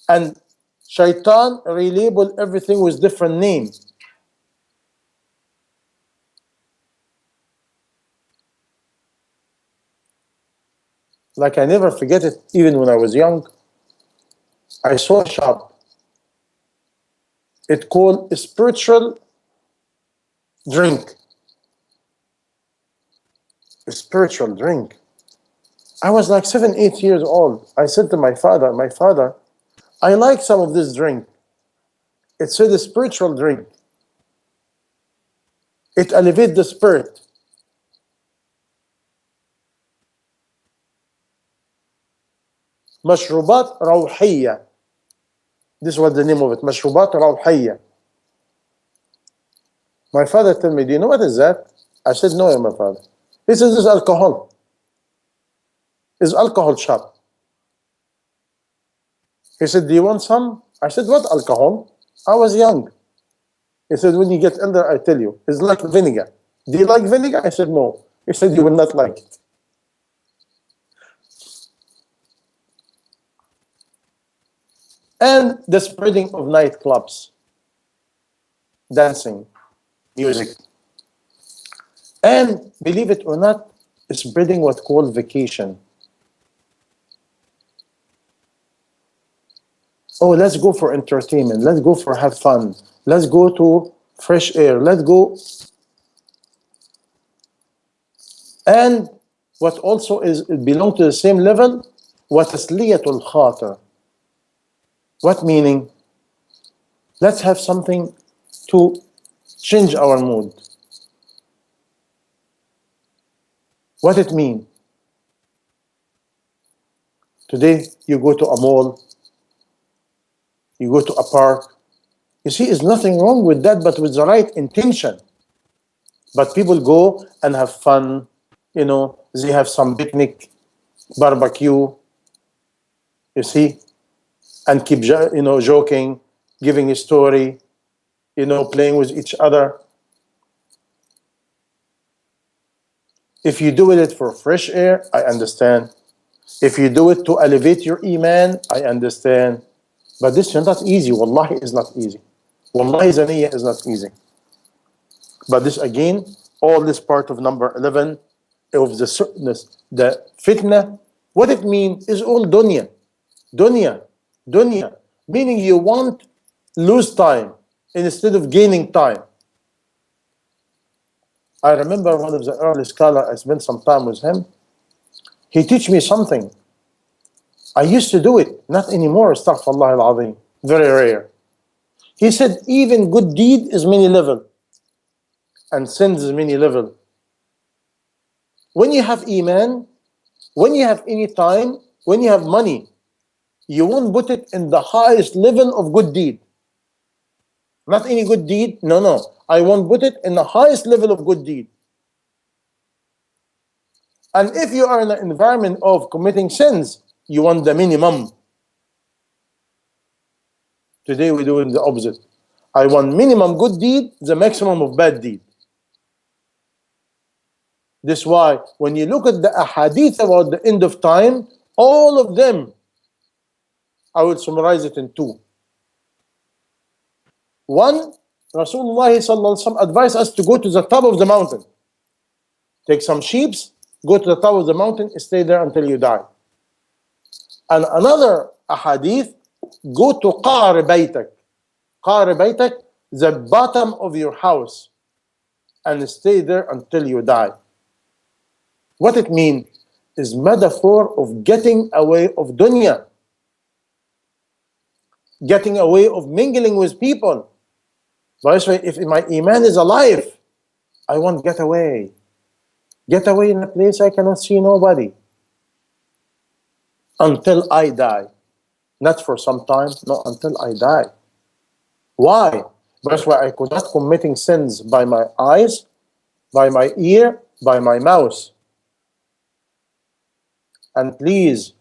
Speaker 1: And Shaitan relabel everything with different names. Like I never forget it, even when I was young, I saw a shop. It called a spiritual drink. A spiritual drink. I was like 7, 8 years old. I said to my father, I like some of this drink. It said a spiritual drink. It elevates the spirit. مشروبات روحية. This was the name of it. مشروبات روحية. My father told me, do you know what is that? I said, no, my father. He said, this is alcohol. It's alcohol shop. He said, do you want some? I said, what alcohol? I was young. He said, when you get older, I tell you. It's like vinegar. Do you like vinegar? I said, no. He said, you will not like it. And the spreading of nightclubs, dancing, music. And believe it or not, spreading what's called vacation. Oh, let's go for entertainment. Let's go for have fun. Let's go to fresh air. Let's go. And what also is belong to the same level, وَتَسْلِيَةُ الْخَاطِرِ. What meaning? Let's have something to change our mood. What it mean? Today you go to a mall, you go to a park. You see, there's nothing wrong with that, but with the right intention. But people go and have fun, you know, they have some picnic, barbecue, you see, and keep, you know, joking, giving a story, you know, playing with each other. If you do it for fresh air, I understand. If you do it to elevate your iman, I understand. But this is not easy. Wallahi is not easy. Wallahi zaniyya is not easy. But this again, all this part of number 11 of the fitna, what it means is all dunya. Dunya. Dunya. Meaning you want lose time instead of gaining time. I remember one of the early scholars, I spent some time with him. He teach me something. I used to do it, not anymore, astaghfirullah al-azim. Very rare. He said, even good deed is many level, and sins is many level. When you have iman, when you have any time, when you have money, you won't put it in the highest level of good deed. Not any good deed, no. I won't put it in the highest level of good deed. And if you are in an environment of committing sins, you want the minimum. Today we're doing the opposite. I want minimum good deed, the maximum of bad deed. This is why when you look at the ahadith about the end of time, all of them, I will summarize it in two. One, Rasulullah sallallahu alaihi wasallam advised us to go to the top of the mountain. Take some sheep, go to the top of the mountain, stay there until you die. And another ahadith, go to قعر بيتك. قعر بيتك, the bottom of your house, and stay there until you die. What it means is metaphor of getting away of dunya, getting away of mingling with people. By this way, if my iman is alive, I want get away in a place I cannot see nobody. until I die. Not for some time, no, until I die. Why? That's why I could not committing sins by my eyes, by my ear, by my mouth. And please,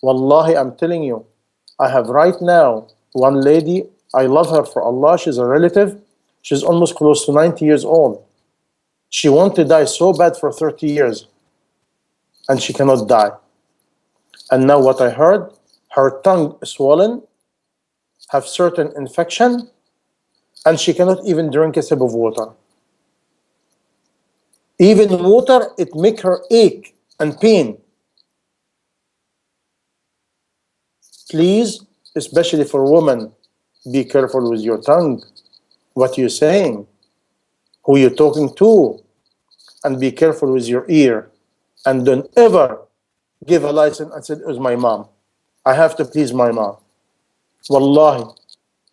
Speaker 1: wallahi, I'm telling you, I have right now one lady, I love her for Allah, she's a relative, she's almost close to 90 years old. She wanted to die so bad for 30 years, and she cannot die. And now what I heard, her tongue is swollen, have certain infection, and she cannot even drink a sip of water. Even water, it make her ache and pain. Please, especially for women, be careful with your tongue, what you're saying, who you're talking to, and be careful with your ear. And don't ever give a license and say, it was my mom. I have to please my mom. Wallahi,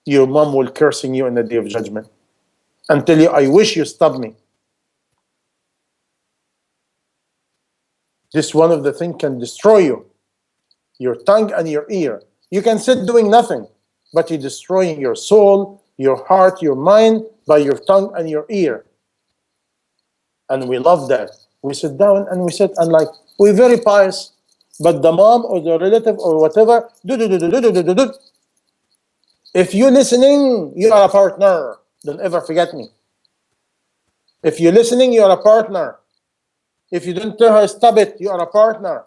Speaker 1: your mom will cursing you in the day of judgment and tell you, I wish you stopped me. This one of the things can destroy you, your tongue and your ear. You can sit doing nothing, but you're destroying your soul, your heart, your mind by your tongue and your ear. And we love that. We sit down and we sit and like, we're very pious, but the mom or the relative or whatever, do. If you're listening, you are a partner. Don't ever forget me. If you're listening, you are a partner. If you don't tell her stop it, you are a partner.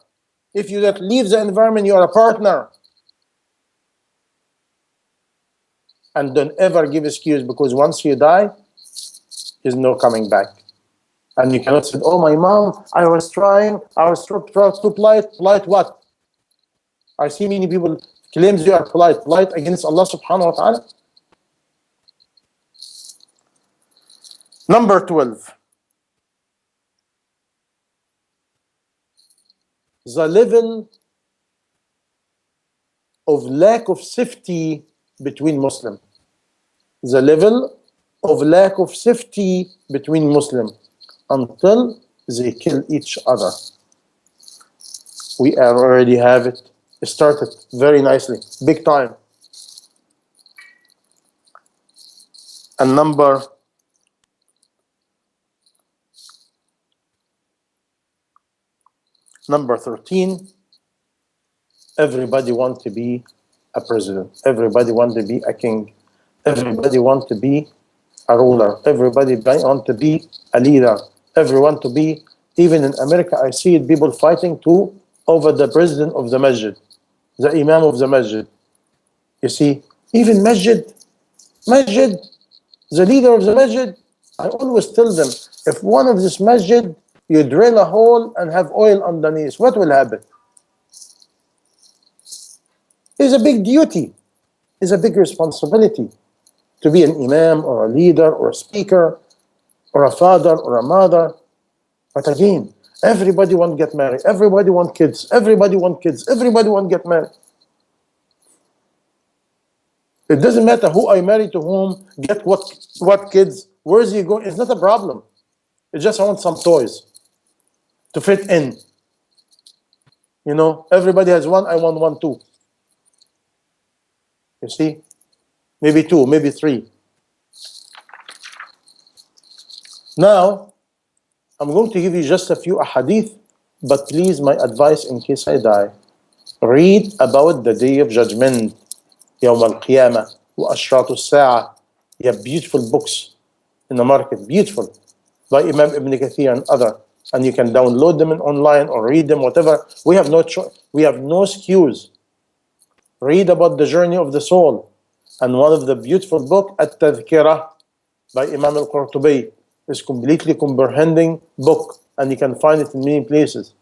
Speaker 1: If you don't leave the environment, you are a partner. And don't ever give excuse, because once you die, there's no coming back. And you cannot say, oh, my mom, I was trying, I was too polite. Polite what? I see many people claims you are polite. Polite against Allah subhanahu wa ta'ala. Number 12. The level of lack of safety between Muslims. The level of lack of safety between Muslims until they kill each other. We already have it. It started very nicely, big time. And number 13, everybody wants to be a president. Everybody wants to be a king. Everybody wants to be a ruler. Everybody wants to be a leader. Everyone to be, even in America, I see it, people fighting over the president of the masjid, the imam of the masjid. You see, even masjid, the leader of the masjid, I always tell them, if one of this masjid, you drill a hole and have oil underneath, what will happen? It's a big duty. It's a big responsibility to be an imam or a leader or a speaker or a father or a mother. But again, everybody want to get married. Everybody want kids. Everybody want kids. Everybody want to get married. It doesn't matter who I marry to whom, get what kids, where is he going? It's not a problem. It's just I want some toys to fit in. You know, everybody has one, I want one too. You see? Maybe two, maybe three. Now, I'm going to give you just a few ahadith, but please, my advice in case I die, read about the Day of Judgment, Yawm al-Qiyamah, wa Ashratu al-Sa'a. You have beautiful books in the market, beautiful, by Imam Ibn Kathir and other, and you can download them online or read them, whatever. We have no choice. We have no excuse. Read about the journey of the soul. And one of the beautiful book, At-Tadhkirah, by Imam al-Qurtubi, is completely comprehending book, and you can find it in many places.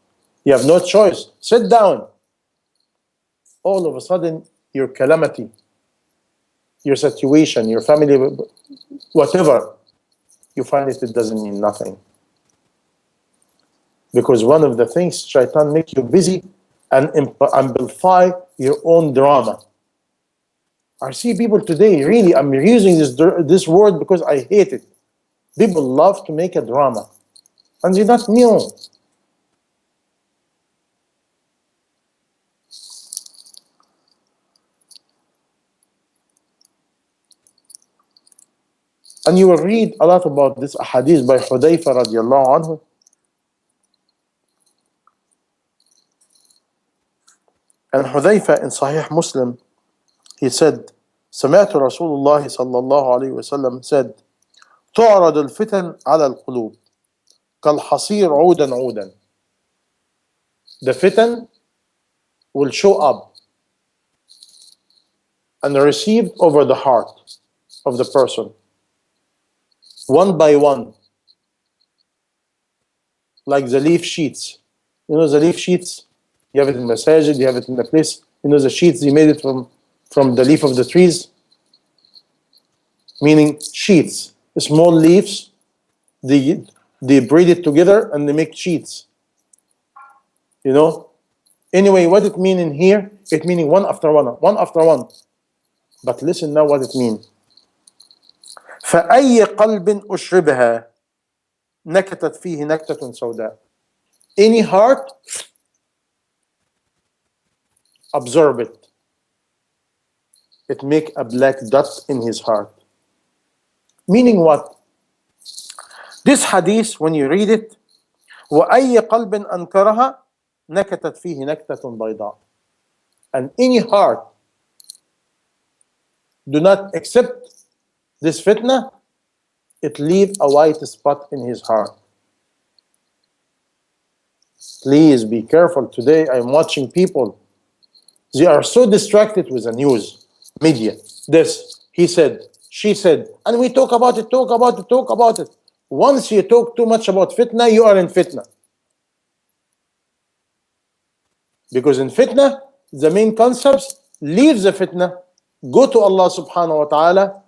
Speaker 1: You have no choice. Sit down. All of a sudden, your calamity, your situation, your family, whatever, you find it doesn't mean nothing. Because one of the things, shaitan makes you busy and amplify your own drama. I see people today, really, I'm using this word because I hate it. People love to make a drama, and they're not new. And you will read a lot about this hadith by Hudayfa radiallahu anhu. And Hudayfa in Sahih Muslim, he said, سمعت رسول الله صلى الله عليه وسلم said, تعرض الفتن على القلوب كالحصير عودا عودا. The fitan will show up and receive over the heart of the person, one by one, like the leaf sheets. You know the leaf sheets? You have it in the masajid, you have it in the place. You know the sheets, you made it from the leaf of the trees? Meaning sheets, small leaves, they braid it together and they make sheets. You know? Anyway, what it means in here, it meaning one after one, one after one. But listen now what it means. فأي قلب أشربها نكتت فيه نكتة سوداء. Any heart, absorb it. It make a black dot in his heart. Meaning what? This hadith, when you read it, وأي قلب أنكرها نكتت فيه نكتة بيضاء. And any heart do not accept this fitna, it leave a white spot in his heart. Please be careful. Today I'm watching people. They are so distracted with the news, media. This, he said, she said, and we talk about it, talk about it, talk about it. Once you talk too much about fitna, you are in fitna. Because in fitna, the main concepts, leave the fitna, go to Allah subhanahu wa ta'ala,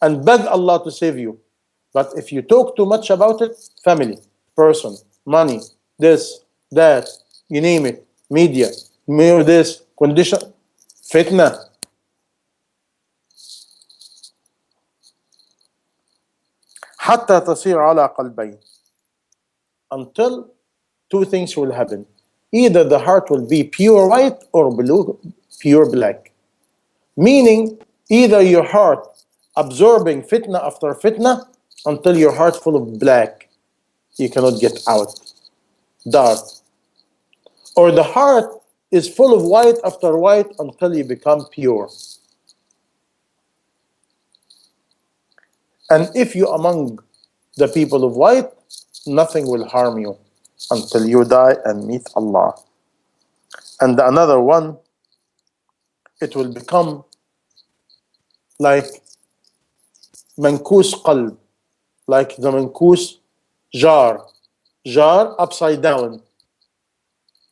Speaker 1: and beg Allah to save you. But if you talk too much about it, family, person, money, this, that, you name it, media, this, condition, fitna. حتى تصير على قلبين. Until two things will happen. Either the heart will be pure white or blue, pure black. Meaning, either your heart absorbing fitna after fitna until your heart full of black, you cannot get out, dark. Or the heart is full of white after white until you become pure. And if you among the people of white, nothing will harm you until you die and meet Allah. And another one, it will become like mankus qalb, like the mankus jar upside down,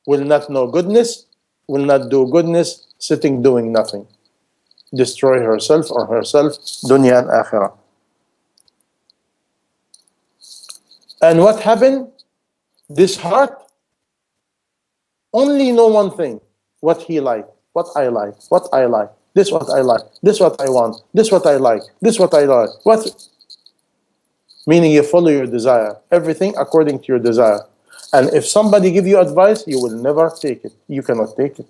Speaker 1: will not know goodness, will not do goodness, sitting doing nothing, destroy herself or herself, dunya and akhirah. And what happened? This heart only know one thing, what he like, what I like, what I like, this what I like, this what I want, this what I like, this what I like. What? Meaning you follow your desire, everything according to your desire. And if somebody give you advice, you will never take it. You cannot take it.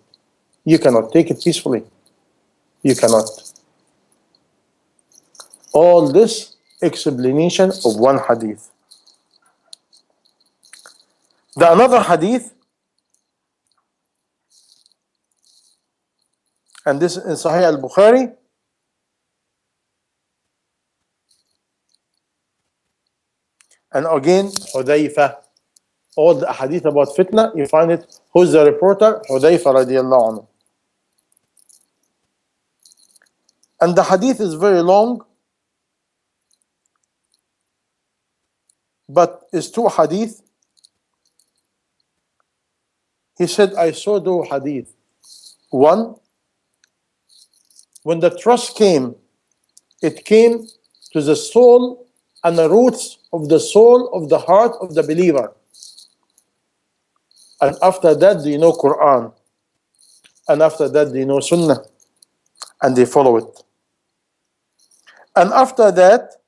Speaker 1: You cannot take it peacefully. You cannot. All this explanation of one hadith. The another hadith, and this is in Sahih al-Bukhari, and again, Hudayfa. All the hadith about fitna, you find it. Who's the reporter? Hudayfa radiallahu anhu. And the hadith is very long, but it's two hadith. He said, I saw two hadith. One, when the trust came, it came to the soul and the roots of the soul of the heart of the believer. And after that, they know Quran. And after that, they know Sunnah. And they follow it. And after that,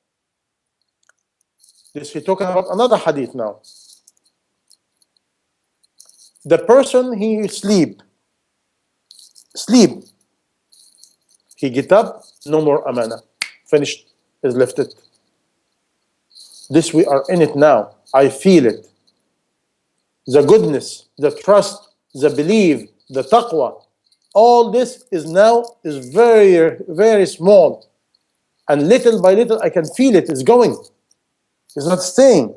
Speaker 1: this we're talking about another hadith now. The person, he sleep. He get up, no more amana. Finished. is lifted. This we are in it now. I feel it. The goodness, the trust, the belief, the taqwa, all this is now is very, very small. And little by little I can feel it is going. It's not staying.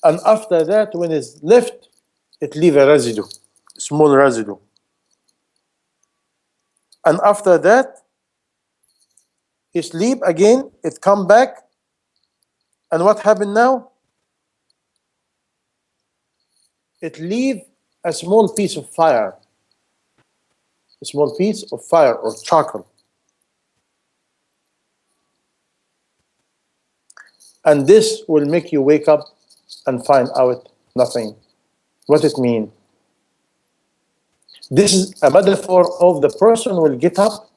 Speaker 1: And after that, when it's left, it leaves a residue, small residue. And after that, he sleep again, it come back. And what happened now? It leave a small piece of fire. A small piece of fire or charcoal. And this will make you wake up and find out nothing. What it means? This is a metaphor of the person will get up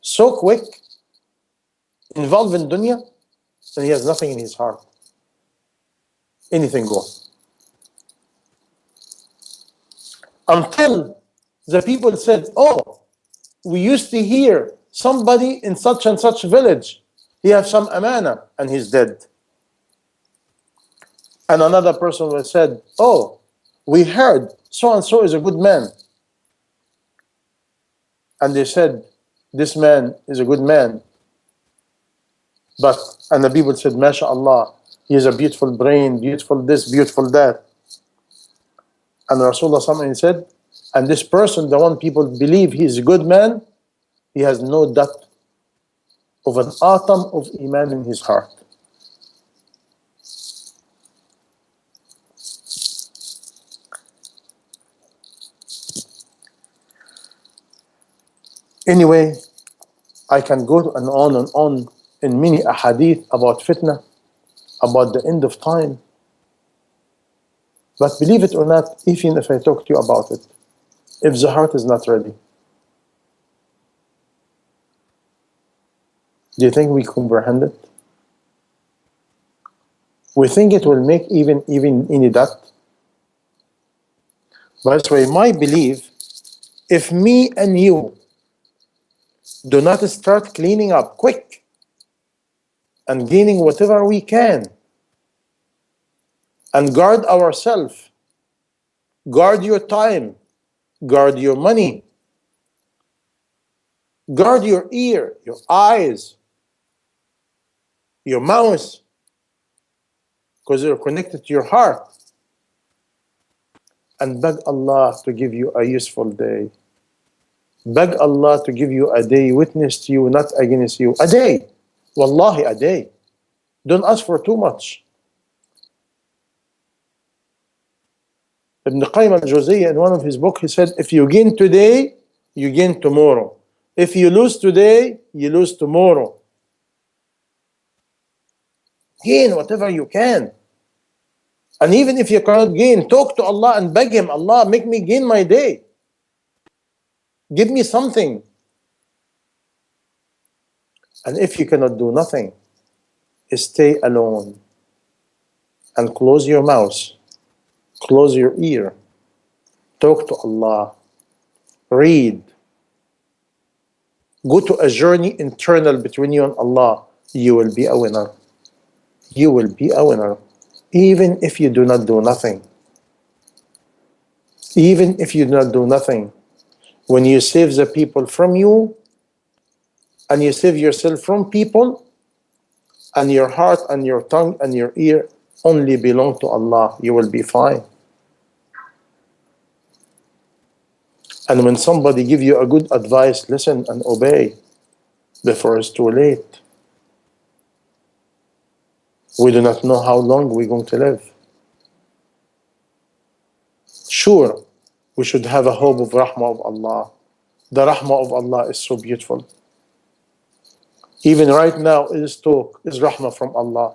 Speaker 1: so quick, involved in dunya, and he has nothing in his heart. Anything goes. Until the people said, oh, we used to hear somebody in such and such village, he has some amana, and he's dead. And another person will said, oh, we heard so and so is a good man. And they said, this man is a good man. But, and the people said, MashaAllah, he has a beautiful brain, beautiful this, beautiful that. And Rasulullah said, and this person, the one people believe he is a good man, he has no doubt of an atom of iman in his heart. Anyway, I can go and on in many ahadith about fitna, about the end of time. But believe it or not, even if I talk to you about it, if the heart is not ready, do you think we comprehend it? We think it will make even any doubt? By the way, my belief, if me and you do not start cleaning up quick and gaining whatever we can and guard ourselves, guard your time, guard your money, guard your ear, your eyes, your mouth, because they're connected to your heart. And beg Allah to give you a useful day. Beg Allah to give you a day witness to you, not against you. A day. Wallahi, a day. Don't ask for too much. Ibn Qayyim al-Jawziyya, in one of his books, he said, if you gain today, you gain tomorrow. If you lose today, you lose tomorrow. Gain whatever you can. And even if you cannot gain, talk to Allah and beg Him, Allah, make me gain my day. Give me something. And if you cannot do nothing, stay alone and close your mouth, close your ear, talk to Allah, read, go to a journey internal between you and Allah. You will be a winner. You will be a winner. Even if you do not do nothing. Even if you do not do nothing. When you save the people from you, and you save yourself from people, and your heart and your tongue and your ear only belong to Allah, you will be fine. And when somebody gives you a good advice, listen and obey before it's too late. We do not know how long we're going to live. Sure, we should have a hope of rahmah of Allah. The rahmah of Allah is so beautiful. Even right now, this talk is rahmah from Allah.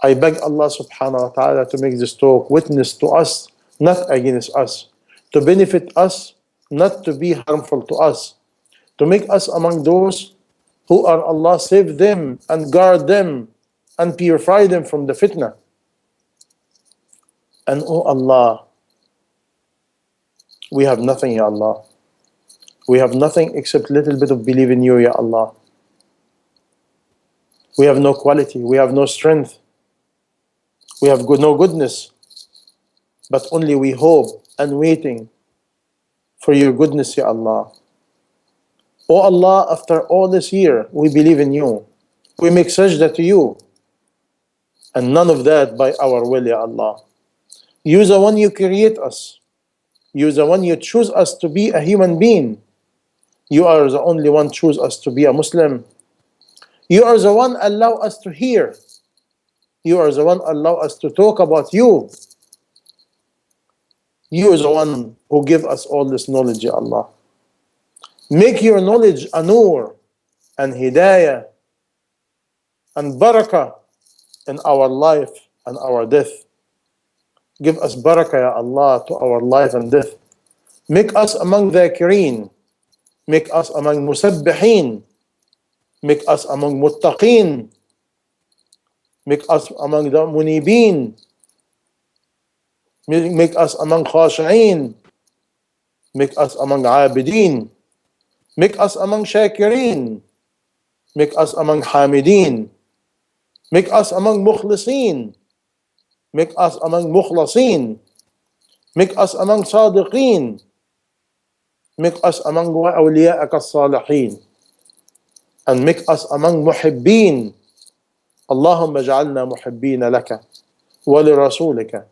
Speaker 1: I beg Allah subhanahu wa ta'ala to make this talk witness to us, not against us. To benefit us, not to be harmful to us. To make us among those who are Allah save them and guard them and purify them from the fitna. And oh Allah, We have nothing, Ya Allah. We have nothing except little bit of belief in you, Ya Allah. We have no quality, we have no strength, we have no goodness, but only we hope and waiting for your goodness, Ya Allah. Oh Allah, after all this year, we believe in you. We make sajda to you. And none of that by our will, Ya Allah. You the one you create us. You the one you choose us to be a human being. You are the only one choose us to be a Muslim. You are the one allow us to hear. You are the one allow us to talk about you. You are the one who give us all this knowledge, Ya Allah. Make your knowledge a nur and hidayah and barakah in our life and our death. Give us barakah, Ya Allah, to our life and death. Make us among dhakireen. Make us among musabbihin. Make us among muttaqeen. Make us among the munibeen. Make us among khashi'een. Make us among abideen. Make us among shakireen. Make us among hamideen. Make us among mukhliseen. Make us among mukhlasin. Make us among sadiqeen. Make us among awliya'aka as-salihin. And make us among muhibbeen. اللهم اجعلنا محبين لك ولرسولك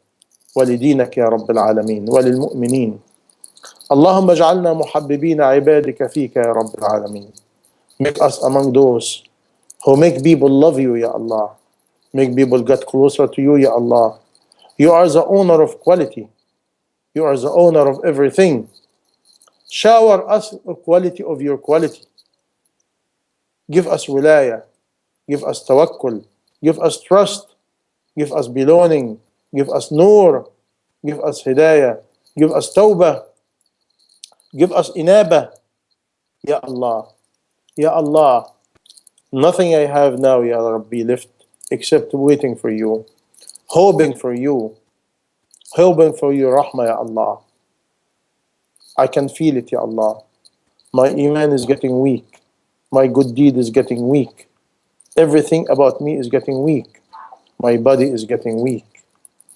Speaker 1: ولدينك يا رب العالمين وللمؤمنين. اللهم اجعلنا محببين عبادك فيك يا رب العالمين. Make us among those who make people love you, Ya Allah. Make people get closer to you, Ya Allah. You are the owner of quality. You are the owner of everything. Shower us the quality of your quality. Give us wilayah. Give us tawakkul. Give us trust. Give us belonging. Give us nur. Give us hidayah. Give us tawbah. Give us inabah. Ya Allah. Ya Allah. Nothing I have now, Ya Rabbi, left except waiting for you. Hoping for you. Hoping for your rahmah, Ya Allah. I can feel it, Ya Allah. My iman is getting weak. My good deed is getting weak. Everything about me is getting weak. My body is getting weak.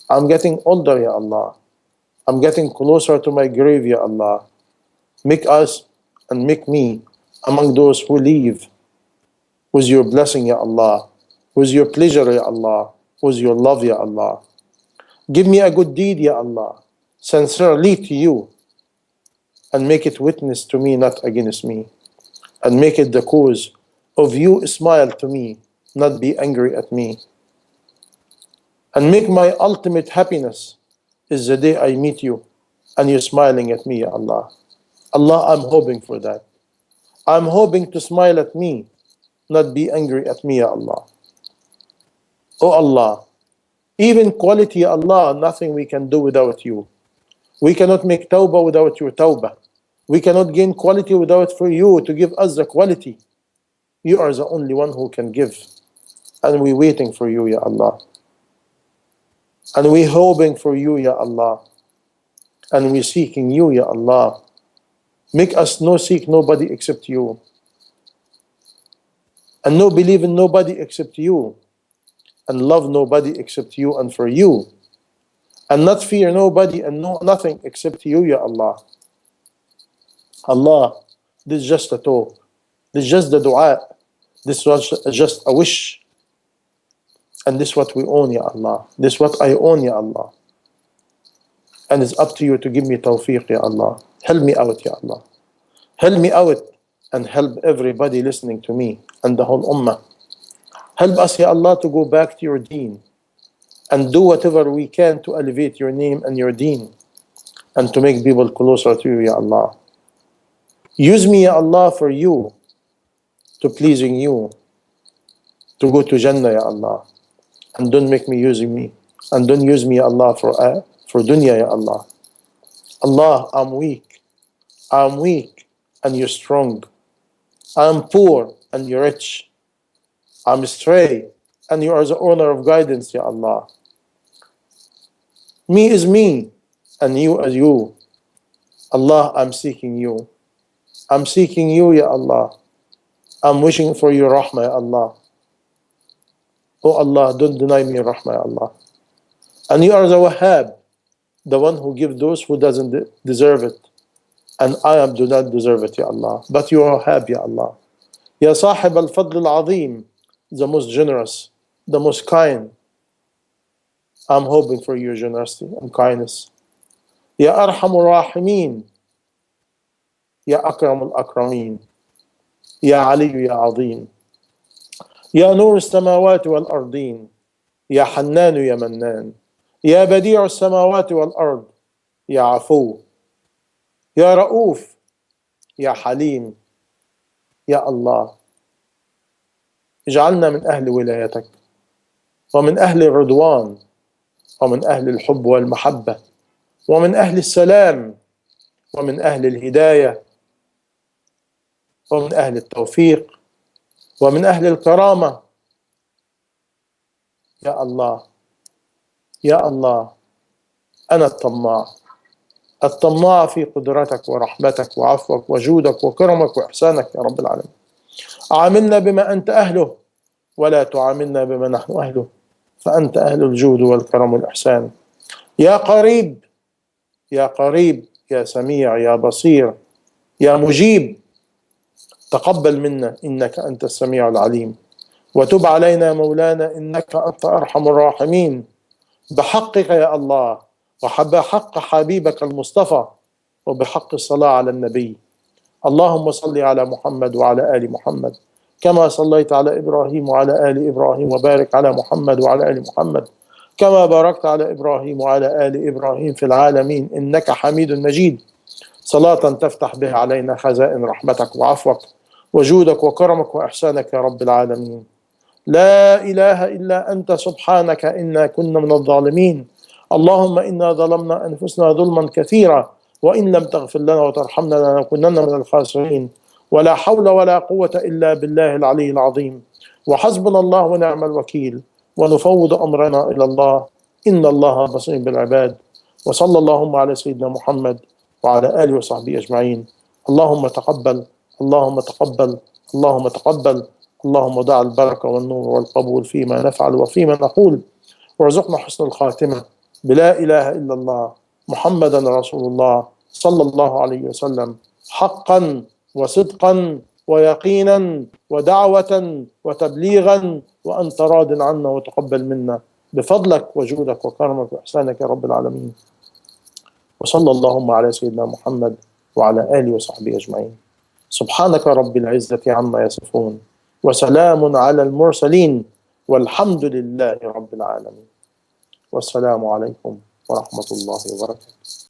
Speaker 1: I'm getting older, Ya Allah. I'm getting closer to my grave, Ya Allah. Make us and make me among those who leave with your blessing, Ya Allah. With your pleasure, Ya Allah. With your love, Ya Allah. Give me a good deed, Ya Allah. Sincerely to you. And make it witness to me, not against me. And make it the cause of you smile to me, not be angry at me. And make my ultimate happiness is the day I meet you and you're smiling at me, Ya Allah. Allah, I'm hoping for that. I'm hoping to smile at me, not be angry at me, Ya Allah. Oh Allah, even quality, Ya Allah, nothing we can do without you. We cannot make tawbah without your tawbah. We cannot gain quality without for you to give us the quality. You are the only one who can give. And we're waiting for you, Ya Allah. And we're hoping for you, Ya Allah. And we're seeking you, Ya Allah. Make us no seek nobody except you. And no believe in nobody except you. And love nobody except you and for you. And not fear nobody and know nothing except you, Ya Allah. Allah, this is just a talk. This is just the dua. This was just a wish. And this is what we own, Ya Allah. This is what I own, Ya Allah. And it's up to you to give me tawfiq, Ya Allah. Help me out, Ya Allah. Help me out and help everybody listening to me and the whole ummah. Help us, Ya Allah, to go back to your deen and do whatever we can to elevate your name and your deen and to make people closer to you, Ya Allah. Use me, Ya Allah, for you, to pleasing you, to go to Jannah, Ya Allah. And don't make me using me. And don't use me, Ya Allah, for dunya, Ya Allah. Allah, I'm weak. I'm weak and you're strong. I'm poor and you're rich. I'm astray and you are the owner of guidance, Ya Allah. Me is me and you as you. Allah, I'm seeking you. I'm seeking you, Ya Allah. I'm wishing for your rahmah, Ya Allah. Oh Allah, don't deny me rahmah, Ya Allah. And you are the Wahhab, the one who gives those who doesn't deserve it. And I do not deserve it, Ya Allah. But you are Wahhab, Ya Allah. Ya Sahib al-Fadl al-Azim, the most generous, the most kind. I'm hoping for your generosity and kindness. Ya Arhamur Rahimin, Ya Akram al-Akramin, Ya Ali, Ya Azim, Ya Nur al-Samawati wal-Ardin, Ya Hannan, Ya Mannan, Ya Badi'u al-Samawati wal-Ard, Ya Afu, Ya Ra'uf, Ya Halim, Ya Allah. اجعلنا من أهل ولايتك ومن أهل الرضوان ومن أهل الحب والمحبة ومن أهل السلام ومن أهل الهداية ومن أهل التوفيق ومن أهل الكرامة. يا الله، يا الله، أنا الطماع، الطماع في قدرتك ورحمتك وعفوك وجودك وكرمك وإحسانك يا رب العالمين. عاملنا بما أنت أهله ولا تعاملنا بما نحن أهله، فأنت أهل الجود والكرم والإحسان. يا قريب، يا قريب، يا سميع، يا بصير، يا مجيب، تقبل منا إنك أنت السميع العليم، وتب علينا مولانا إنك أنت أرحم الراحمين، بحقك يا الله، وبحق حبيبك المصطفى، وبحق الصلاة على النبي. اللهم صل على محمد وعلى آل محمد كما صليت على إبراهيم وعلى آل إبراهيم، وبارك على محمد وعلى آل محمد كما باركت على إبراهيم وعلى آل إبراهيم في العالمين إنك حميد مجيد. صلاة تفتح بها علينا خزائن رحمتك وعفوك وجودك وكرمك وإحسانك يا رب العالمين. لا إله إلا أنت سبحانك إنا كنا من الظالمين. اللهم إنا ظلمنا أنفسنا ظلما كثيرا، وإن لم تغفر لنا وترحمنا لنكونن من الخاسرين. ولا حول ولا قوة إلا بالله العلي العظيم. وحسبنا الله ونعم الوكيل، ونفوض أمرنا إلى الله، إن الله بصير بالعباد. وصلى اللهم على سيدنا محمد وعلى آله وصحبه أجمعين. اللهم تقبل، اللهم تقبل، اللهم تقبل. اللهم دع البركة والنور والقبول فيما نفعل وفيما نقول، وارزقنا حسن الخاتمة بلا إله إلا الله محمدا رسول الله صلى الله عليه وسلم، حقا وصدقا ويقينا ودعوة وتبليغا، وأنت راض عنا وتقبل منا بفضلك وجودك وكرمك وإحسانك يا رب العالمين. وصلى اللهم على سيدنا محمد وعلى آله وصحبه أجمعين. سبحانك رب العزة عما يصفون، وسلام على المرسلين، والحمد لله رب العالمين. والسلام عليكم ورحمة الله وبركاته.